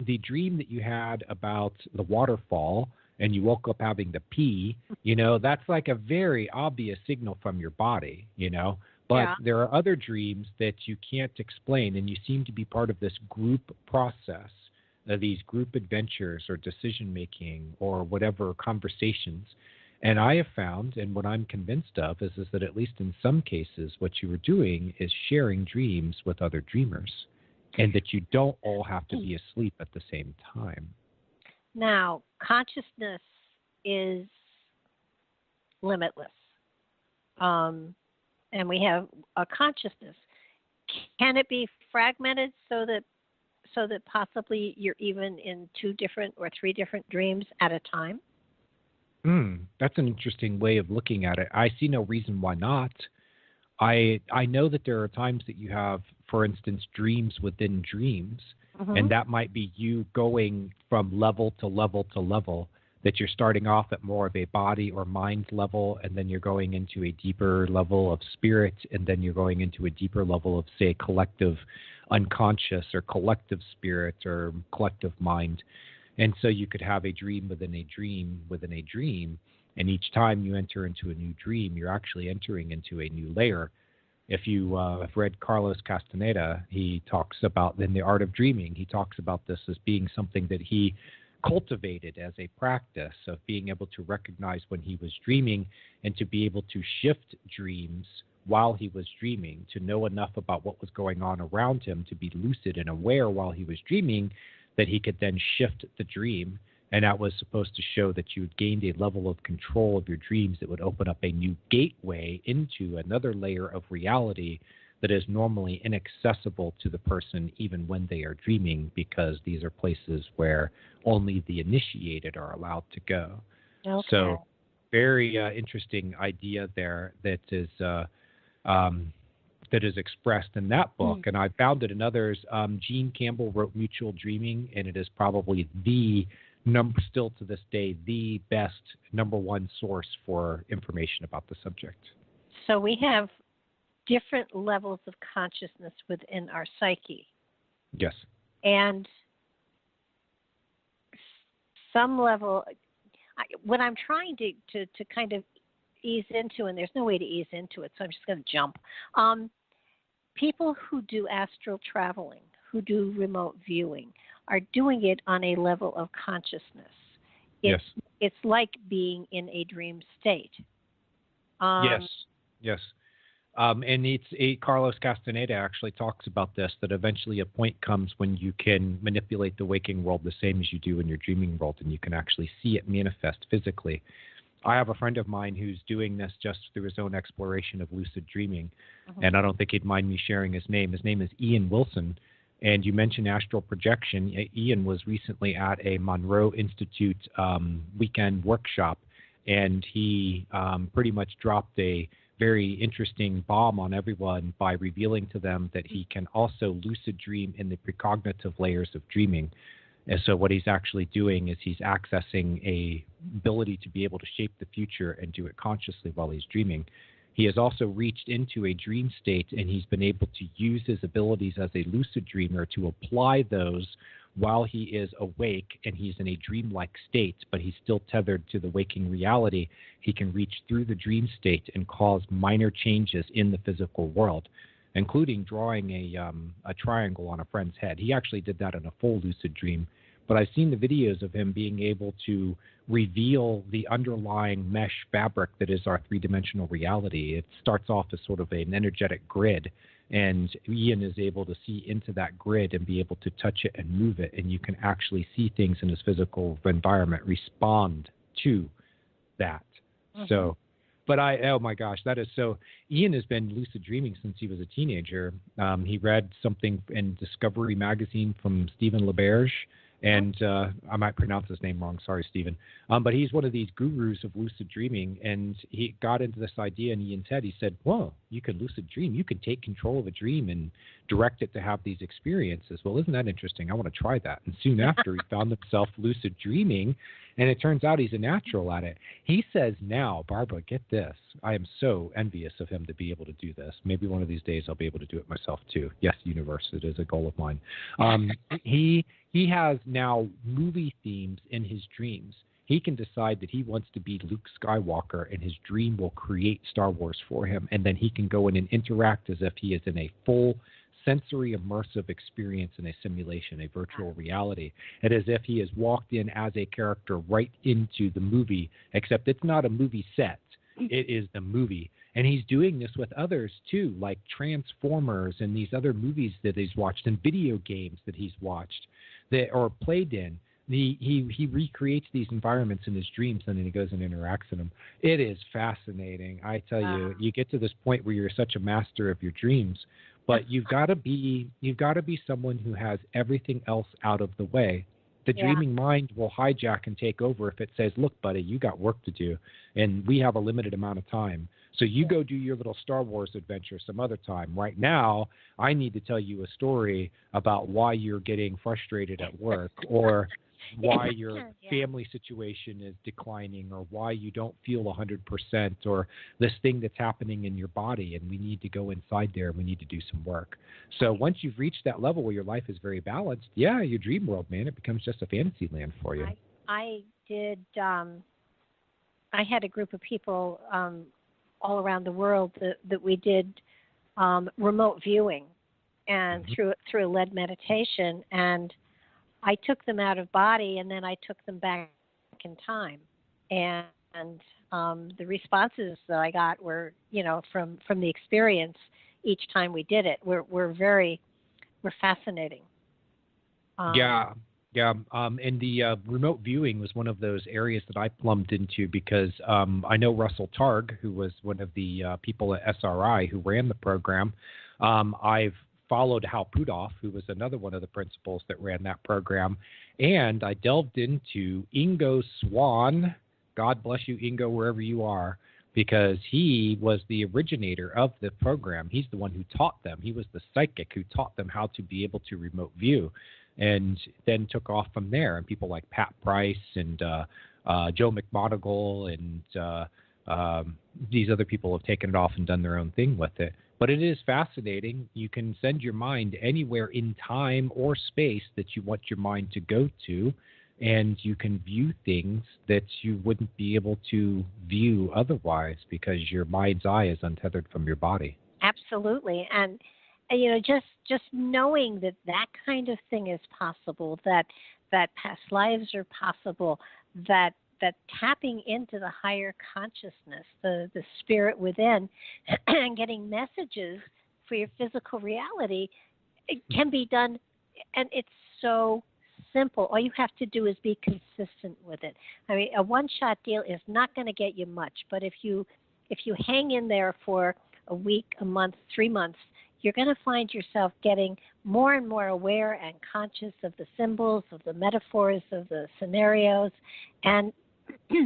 the dream that you had about the waterfall and you woke up having to pee, you know, that's like a very obvious signal from your body, you know. But there are other dreams that you can't explain, and you seem to be part of this group process, these group adventures or decision-making or whatever conversations. And I have found, and what I'm convinced of, is that at least in some cases, what you were doing is sharing dreams with other dreamers, and that you don't all have to be asleep at the same time. Now, consciousness is limitless. And we have a consciousness. Can it be fragmented so that possibly you're even in 2 different or 3 different dreams at a time? That's an interesting way of looking at it. I see no reason why not. I know that there are times that you have, for instance, dreams within dreams, and that might be you going from level to level to level, that you're starting off at more of a body or mind level, and then you're going into a deeper level of spirit, and then you're going into a deeper level of, say, collective unconscious or collective spirit or collective mind. And so you could have a dream within a dream within a dream, and each time you enter into a new dream, you're actually entering into a new layer. If you have read Carlos Castaneda, he talks about, in The Art of Dreaming, he talks about this as being something that he cultivated as a practice of being able to recognize when he was dreaming and to be able to shift dreams while he was dreaming, to know enough about what was going on around him to be lucid and aware while he was dreaming that he could then shift the dream. And that was supposed to show that you had gained a level of control of your dreams that would open up a new gateway into another layer of reality that is normally inaccessible to the person even when they are dreaming, because these are places where only the initiated are allowed to go. Okay. So very interesting idea there that is expressed in that book. And I found it in others. Gene Campbell wrote Mutual Dreaming, and it is probably still to this day, the best #1 source for information about the subject. So we have different levels of consciousness within our psyche. Yes. And some level, what I'm trying to kind of ease into, and there's no way to ease into it, so I'm just going to jump. People who do astral traveling, who do remote viewing, are doing it on a level of consciousness. It's like being in a dream state. Yes. And Carlos Castaneda actually talks about this, that eventually a point comes when you can manipulate the waking world the same as you do in your dreaming world, and you can actually see it manifest physically. I have a friend of mine who's doing this just through his own exploration of lucid dreaming, and I don't think he'd mind me sharing his name. His name is Ian Wilson, and you mentioned astral projection. Ian was recently at a Monroe Institute weekend workshop, and he pretty much dropped a very interesting bomb on everyone by revealing to them that he can also lucid dream in the precognitive layers of dreaming. And so what he's actually doing is he's accessing a ability to be able to shape the future and do it consciously while he's dreaming. He has also reached into a dream state, and he's been able to use his abilities as a lucid dreamer to apply those while he is awake and he's in a dreamlike state, but he's still tethered to the waking reality. He can reach through the dream state and cause minor changes in the physical world, including drawing a triangle on a friend's head. He actually did that in a full lucid dream, but I've seen the videos of him being able to reveal the underlying mesh fabric that is our three-dimensional reality. It starts off as sort of an energetic grid, and Ian is able to see into that grid and be able to touch it and move it, and you can actually see things in his physical environment respond to that. So, but oh my gosh, that is so. Ian has been lucid dreaming since he was a teenager. He read something in Discovery magazine from Stephen LeBerge, and I might pronounce his name wrong. Sorry, Stephen. But he's one of these gurus of lucid dreaming, and he got into this idea in Ian's head. He said, whoa, you can lucid dream. You can take control of a dream and direct it to have these experiences. Well, isn't that interesting? I want to try that. And soon after, he found himself lucid dreaming, and it turns out he's a natural at it. He says now, Barbara, get this. I am so envious of him to be able to do this. Maybe one of these days I'll be able to do it myself too. Yes, universe, it is a goal of mine. He has now movie themes in his dreams. He can decide that he wants to be Luke Skywalker, and his dream will create Star Wars for him, and then he can go in and interact as if he is in a full sensory immersive experience in a simulation, a virtual reality. And as if he has walked in as a character right into the movie, except it's not a movie set. It is the movie. And he's doing this with others too, like Transformers and these other movies that he's watched and video games that he's watched that or played in. He recreates these environments in his dreams, and then he goes and interacts in them. It is fascinating. I tell you, you get to this point where you're such a master of your dreams, but you've got to be someone who has everything else out of the way. The dreaming mind will hijack and take over if it says, look, buddy, you got work to do, and we have a limited amount of time. So you go do your little Star Wars adventure some other time. Right now, I need to tell you a story about why you're getting frustrated at work, or why your family situation is declining, or why you don't feel 100%, or this thing that's happening in your body, and we need to go inside there and we need to do some work. So once you've reached that level where your life is very balanced, your dream world, man, it becomes just a fantasy land for you. I did, I had a group of people all around the world that we did remote viewing, and through a lead meditation, and I took them out of body, and then I took them back in time. And the responses that I got were, from the experience each time we did it, were fascinating. And the remote viewing was one of those areas that I plumbed into because I know Russell Targ, who was one of the people at SRI who ran the program. I've followed Hal Puthoff, who was another one of the principals that ran that program, and I delved into Ingo Swann. God bless you, Ingo, wherever you are, because he was the originator of the program. He's the one who taught them. He was the psychic who taught them how to be able to remote view, and then took off from there. And people like Pat Price and Joe McMonagle and these other people have taken it off and done their own thing with it. But it is fascinating. You can send your mind anywhere in time or space that you want your mind to go to, and you can view things that you wouldn't be able to view otherwise because your mind's eye is untethered from your body. Absolutely. And just knowing that kind of thing is possible, that past lives are possible, that that tapping into the higher consciousness, the spirit within, and getting messages for your physical reality, it can be done, and it's so simple. All you have to do is be consistent with it. I mean, a one-shot deal is not going to get you much, but if you hang in there for a week, a month, 3 months, you're going to find yourself getting more and more aware and conscious of the symbols, of the metaphors, of the scenarios, and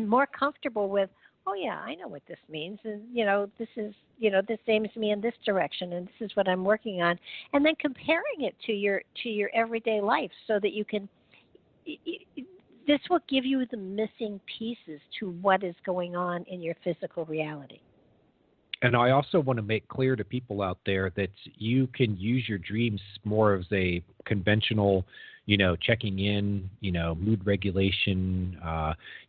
more comfortable with, oh yeah, I know what this means, and this is, this aims me in this direction, and this is what I'm working on, and then comparing it to your everyday life, so that you can. This will give you the missing pieces to what is going on in your physical reality. And I also want to make clear to people out there that you can use your dreams more as a conventional, checking in, mood regulation.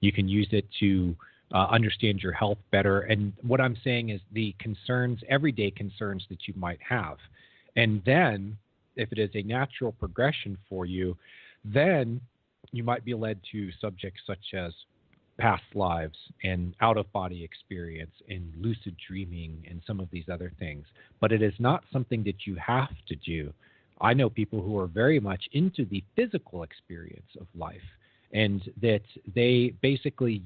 You can use it to understand your health better. And what I'm saying is the concerns, everyday concerns that you might have. And then if it is a natural progression for you, then you might be led to subjects such as past lives and out-of-body experience and lucid dreaming and some of these other things. But it is not something that you have to do. I know people who are very much into the physical experience of life, and that they basically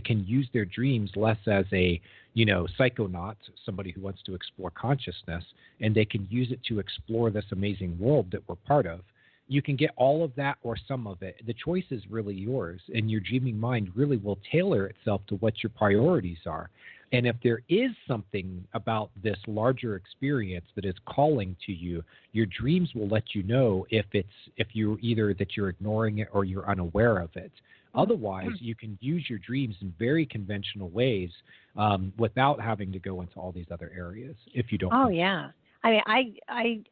can use their dreams less as a, psychonaut, somebody who wants to explore consciousness, and they can use it to explore this amazing world that we're part of. You can get all of that or some of it. The choice is really yours, and your dreaming mind really will tailor itself to what your priorities are. And if there is something about this larger experience that is calling to you, your dreams will let you know if you're either that you're ignoring it or you're unaware of it. Otherwise, you can use your dreams in very conventional ways without having to go into all these other areas if you don't. Oh, yeah. I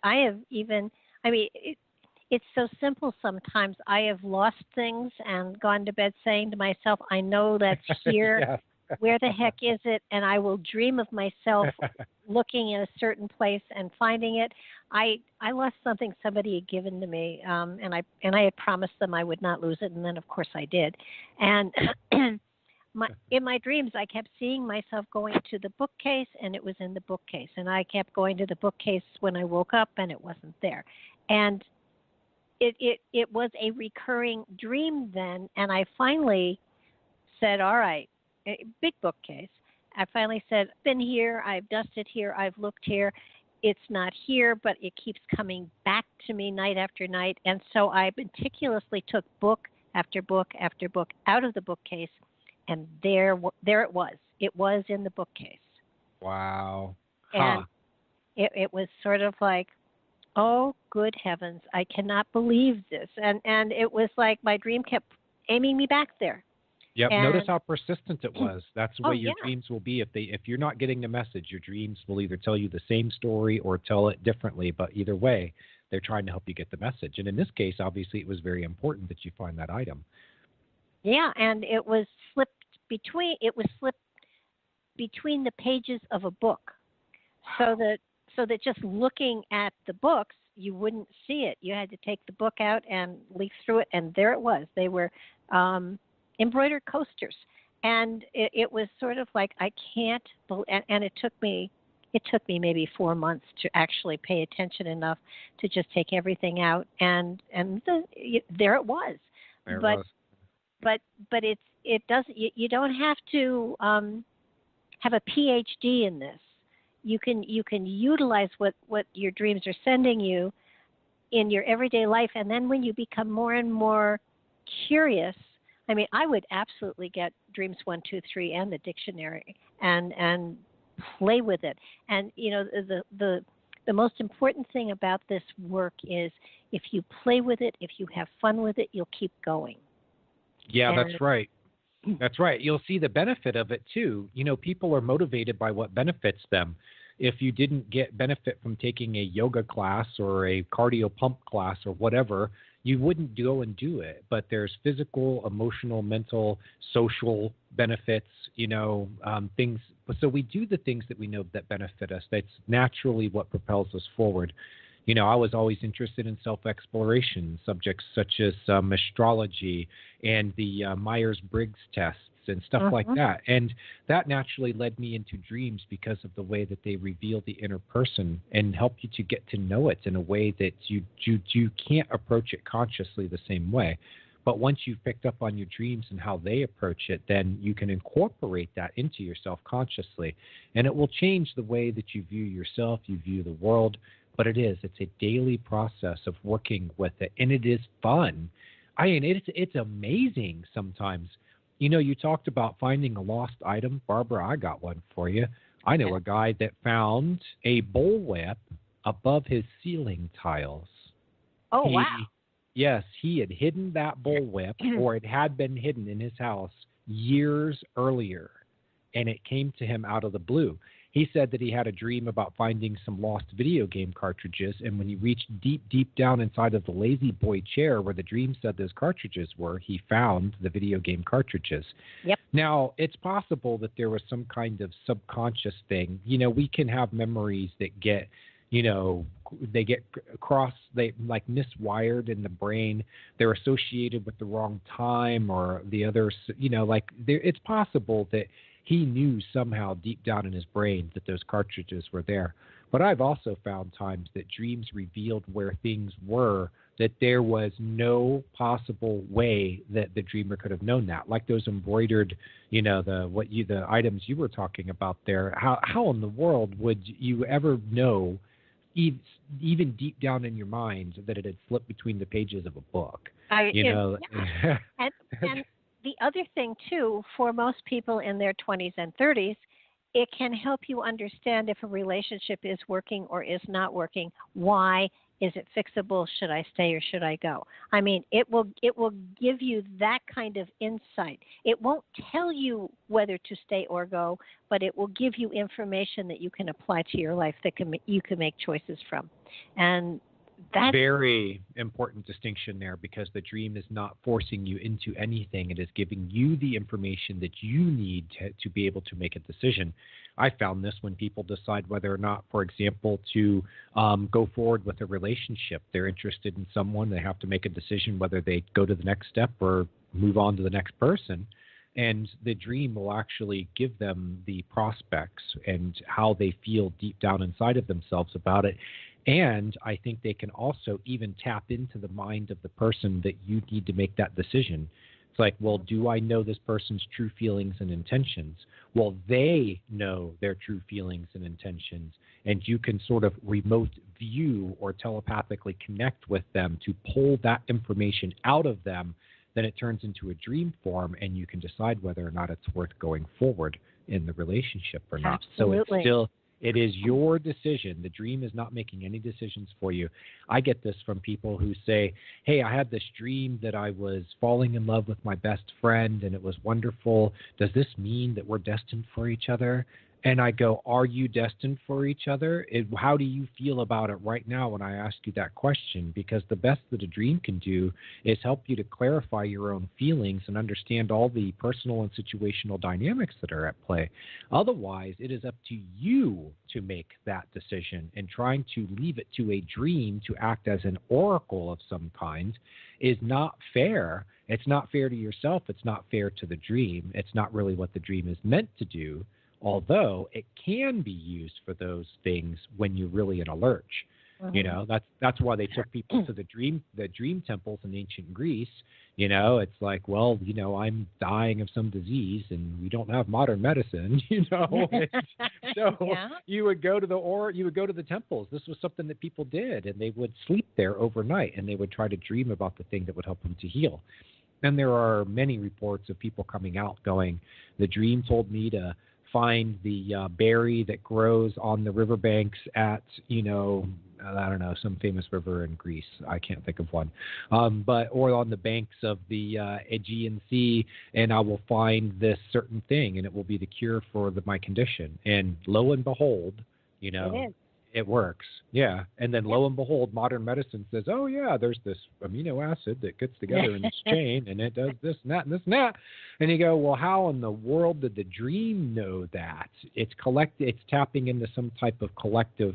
have even, it's so simple sometimes. I have lost things and gone to bed saying to myself, I know that's here. Yeah. Where the heck is it? And I will dream of myself looking in a certain place and finding it. I lost something somebody had given to me, and I had promised them I would not lose it, and then of course I did. And in my dreams, I kept seeing myself going to the bookcase, and it was in the bookcase. And I kept going to the bookcase when I woke up, and it wasn't there. And it was a recurring dream then, and I finally said, all right, a big bookcase. I finally said, I've been here, I've dusted here, I've looked here. It's not here, but it keeps coming back to me night after night. And so I meticulously took book after book after book out of the bookcase, and there it was. It was in the bookcase. Wow. And it was sort of like, oh, good heavens, I cannot believe this. And it was like my dream kept aiming me back there. Yep. And notice how persistent it was. That's the way your yeah. dreams will be. If you're not getting the message, your dreams will either tell you the same story or tell it differently. But either way, they're trying to help you get the message. And in this case, obviously, it was very important that you find that item. Yeah, and it was slipped between the pages of a book, so that just looking at the books, you wouldn't see it. You had to take the book out and leaf through it, and there it was. They were embroidered coasters, and it was sort of like, I can't believe, and it took me maybe 4 months to actually pay attention enough to just take everything out, and there it was. But it doesn't. You don't have to have a PhD in this. You can utilize what your dreams are sending you in your everyday life, and then when you become more and more curious, I would absolutely get Dreams 1, 2, 3 and the dictionary and play with it. And the most important thing about this work is if you play with it, if you have fun with it, you'll keep going. Yeah, that's right. That's right. You'll see the benefit of it too. People are motivated by what benefits them. If you didn't get benefit from taking a yoga class or a cardio pump class or whatever, you wouldn't go and do it. But there's physical, emotional, mental, social benefits, things. So we do the things that we know that benefit us. That's naturally what propels us forward. I was always interested in self-exploration, subjects such as astrology and the Myers-Briggs tests and stuff like that. And that naturally led me into dreams because of the way that they reveal the inner person and help you to get to know it in a way that you can't approach it consciously the same way. But once you've picked up on your dreams and how they approach it, then you can incorporate that into yourself consciously. And it will change the way that you view yourself, you view the world. But it's a daily process of working with it. And it is fun. I mean, it's amazing sometimes. You talked about finding a lost item. Barbara, I got one for you. I know a guy that found a bullwhip above his ceiling tiles. Oh, wow. Yes, he had hidden that bullwhip, or it had been hidden in his house years earlier, and it came to him out of the blue. He said that he had a dream about finding some lost video game cartridges, and when he reached deep, deep down inside of the lazy boy chair where the dream said those cartridges were, he found the video game cartridges. Yep. Now, it's possible that there was some kind of subconscious thing. We can have memories that get they get like miswired in the brain. They're associated with the wrong time or the others, it's possible that he knew somehow deep down in his brain that those cartridges were there. But I've also found times that dreams revealed where things were, that there was no possible way that the dreamer could have known that. Like those embroidered, the items you were talking about there. How in the world would you ever know, even deep down in your mind, that it had slipped between the pages of a book? And the other thing, too, for most people in their 20s and 30s, it can help you understand if a relationship is working or is not working. Why? Is it fixable? Should I stay or should I go? I mean, it will give you that kind of insight. It won't tell you whether to stay or go, but it will give you information that you can apply to your life that you can make choices from. And that's very important distinction there, because the dream is not forcing you into anything. It is giving you the information that you need to be able to make a decision. I found this when people decide whether or not, for example, to go forward with a relationship. They're interested in someone. They have to make a decision whether they go to the next step or move on to the next person. And the dream will actually give them the prospects and how they feel deep down inside of themselves about it. And I think they can also even tap into the mind of the person that you need to make that decision. It's like, well, do I know this person's true feelings and intentions? Well, they know their true feelings and intentions, and you can sort of remote view or telepathically connect with them to pull that information out of them. Then it turns into a dream form, and you can decide whether or not it's worth going forward in the relationship or not. Absolutely. So it is your decision. The dream is not making any decisions for you. I get this from people who say, hey, I had this dream that I was falling in love with my best friend and it was wonderful. Does this mean that we're destined for each other? And I go, are you destined for each other? How do you feel about it right now when I ask you that question? Because the best that a dream can do is help you to clarify your own feelings and understand all the personal and situational dynamics that are at play. Otherwise, it is up to you to make that decision, and trying to leave it to a dream to act as an oracle of some kind is not fair. It's not fair to yourself. It's not fair to the dream. It's not really what the dream is meant to do. Although it can be used for those things when you're really in a lurch. Mm-hmm. That's why they took people to the dream temples in ancient Greece. It's like, well, I'm dying of some disease and we don't have modern medicine, So yeah. You would go to the temples. This was something that people did, and they would sleep there overnight, and they would try to dream about the thing that would help them to heal. And there are many reports of people coming out going, the dream told me to find the berry that grows on the riverbanks at, I don't know, some famous river in Greece. I can't think of one. Or on the banks of the Aegean Sea, and I will find this certain thing, and it will be the cure for my condition. And lo and behold, it works. Yeah. And then lo and behold, modern medicine says, oh, yeah, there's this amino acid that gets together in this chain, and it does this and that and this and that. And you go, well, how in the world did the dream know that? It's tapping into some type of collective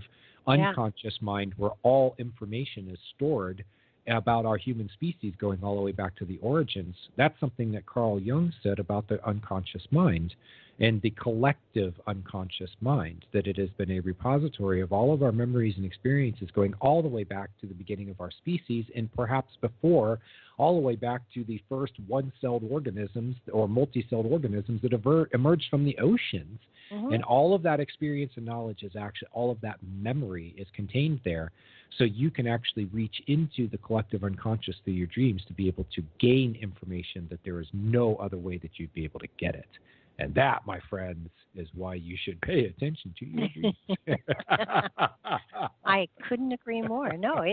unconscious mind where all information is stored about our human species going all the way back to the origins. That's something that Carl Jung said about the unconscious mind and the collective unconscious mind, that it has been a repository of all of our memories and experiences going all the way back to the beginning of our species and perhaps before, all the way back to the first one-celled organisms or multi-celled organisms that emerged from the oceans. Mm-hmm. And all of that experience and knowledge is actually, all of that memory is contained there. So you can actually reach into the collective unconscious through your dreams to be able to gain information that there is no other way that you'd be able to get it. And that, my friends, is why you should pay attention to your dreams. I couldn't agree more. No,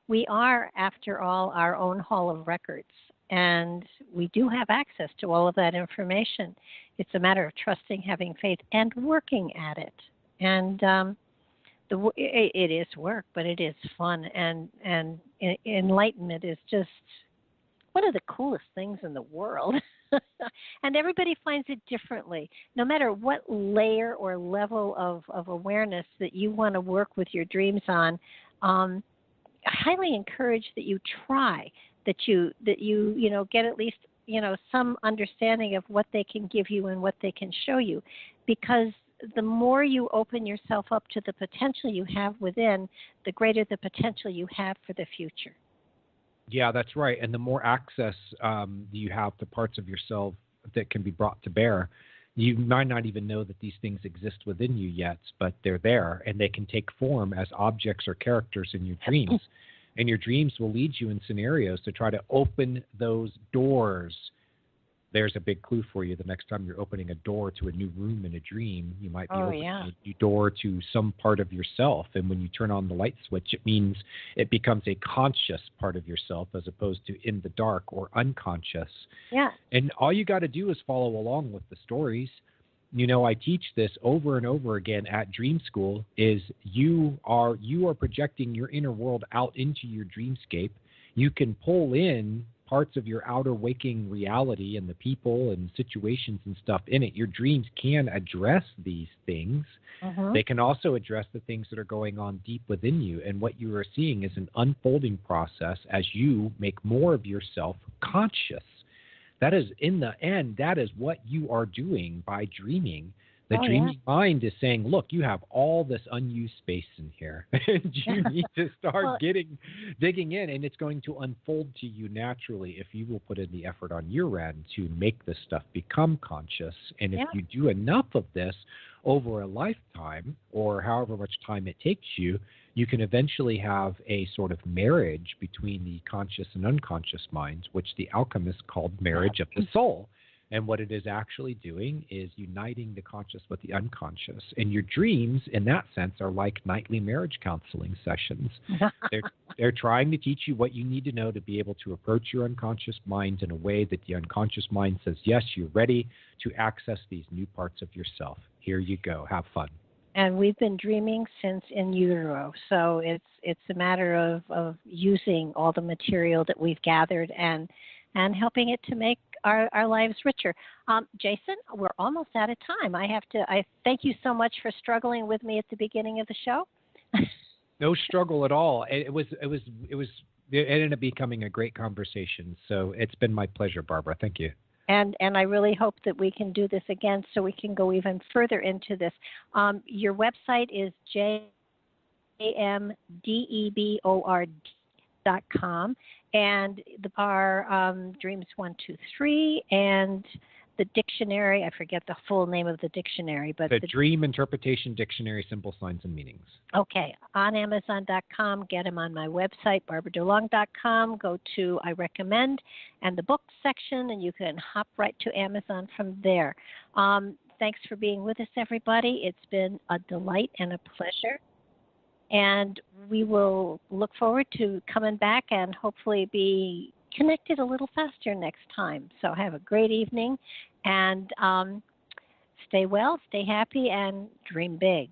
we are, after all, our own hall of records. And we do have access to all of that information. It's a matter of trusting, having faith, and working at it. And it is work, but it is fun. And enlightenment is just one of the coolest things in the world. And everybody finds it differently. No matter what layer or level of awareness that you want to work with your dreams on, I highly encourage that you try, that you get at least some understanding of what they can give you and what they can show you, because the more you open yourself up to the potential you have within, the greater the potential you have for the future. Yeah, that's right. And the more access you have to parts of yourself that can be brought to bear, you might not even know that these things exist within you yet, but they're there, and they can take form as objects or characters in your dreams. And your dreams will lead you in scenarios to try to open those doors. There's a big clue for you. The next time you're opening a door to a new room in a dream, you might be opening a new door to some part of yourself. And when you turn on the light switch, it means it becomes a conscious part of yourself as opposed to in the dark or unconscious. Yeah. And all you got to do is follow along with the stories. I teach this over and over again at Dream School, is you are projecting your inner world out into your dreamscape. You can pull in parts of your outer waking reality and the people and situations and stuff in it. Your dreams can address these things. Uh-huh. They can also address the things that are going on deep within you. And what you are seeing is an unfolding process as you make more of yourself conscious. That is, in the end, that is what you are doing by dreaming. The dreaming mind is saying, look, you have all this unused space in here, and you need to start digging in, and it's going to unfold to you naturally if you will put in the effort on your end to make this stuff become conscious. And if you do enough of this over a lifetime or however much time it takes you, you can eventually have a sort of marriage between the conscious and unconscious minds, which the alchemists called marriage of the soul. And what it is actually doing is uniting the conscious with the unconscious. And your dreams, in that sense, are like nightly marriage counseling sessions. They're trying to teach you what you need to know to be able to approach your unconscious mind in a way that the unconscious mind says, yes, you're ready to access these new parts of yourself. Here you go. Have fun. And we've been dreaming since in utero. So it's a matter of using all the material that we've gathered and helping it to make our lives richer. Jason, we're almost out of time. I thank you so much for struggling with me at the beginning of the show. No struggle at all. It ended up becoming a great conversation. So it's been my pleasure, Barbara. Thank you. And I really hope that we can do this again so we can go even further into this. Your website is jamdebord.com. And our Dreams 1, 2, 3, and the dictionary. I forget the full name of the dictionary, but the Dream Interpretation Dictionary, Symbol, Signs, and Meanings. Okay, on Amazon.com. Get them on my website, barbaradulong.com. Go to I Recommend and the books section, and you can hop right to Amazon from there. Thanks for being with us, everybody. It's been a delight and a pleasure. And we will look forward to coming back and hopefully be connected a little faster next time. So have a great evening and stay well, stay happy, and dream big.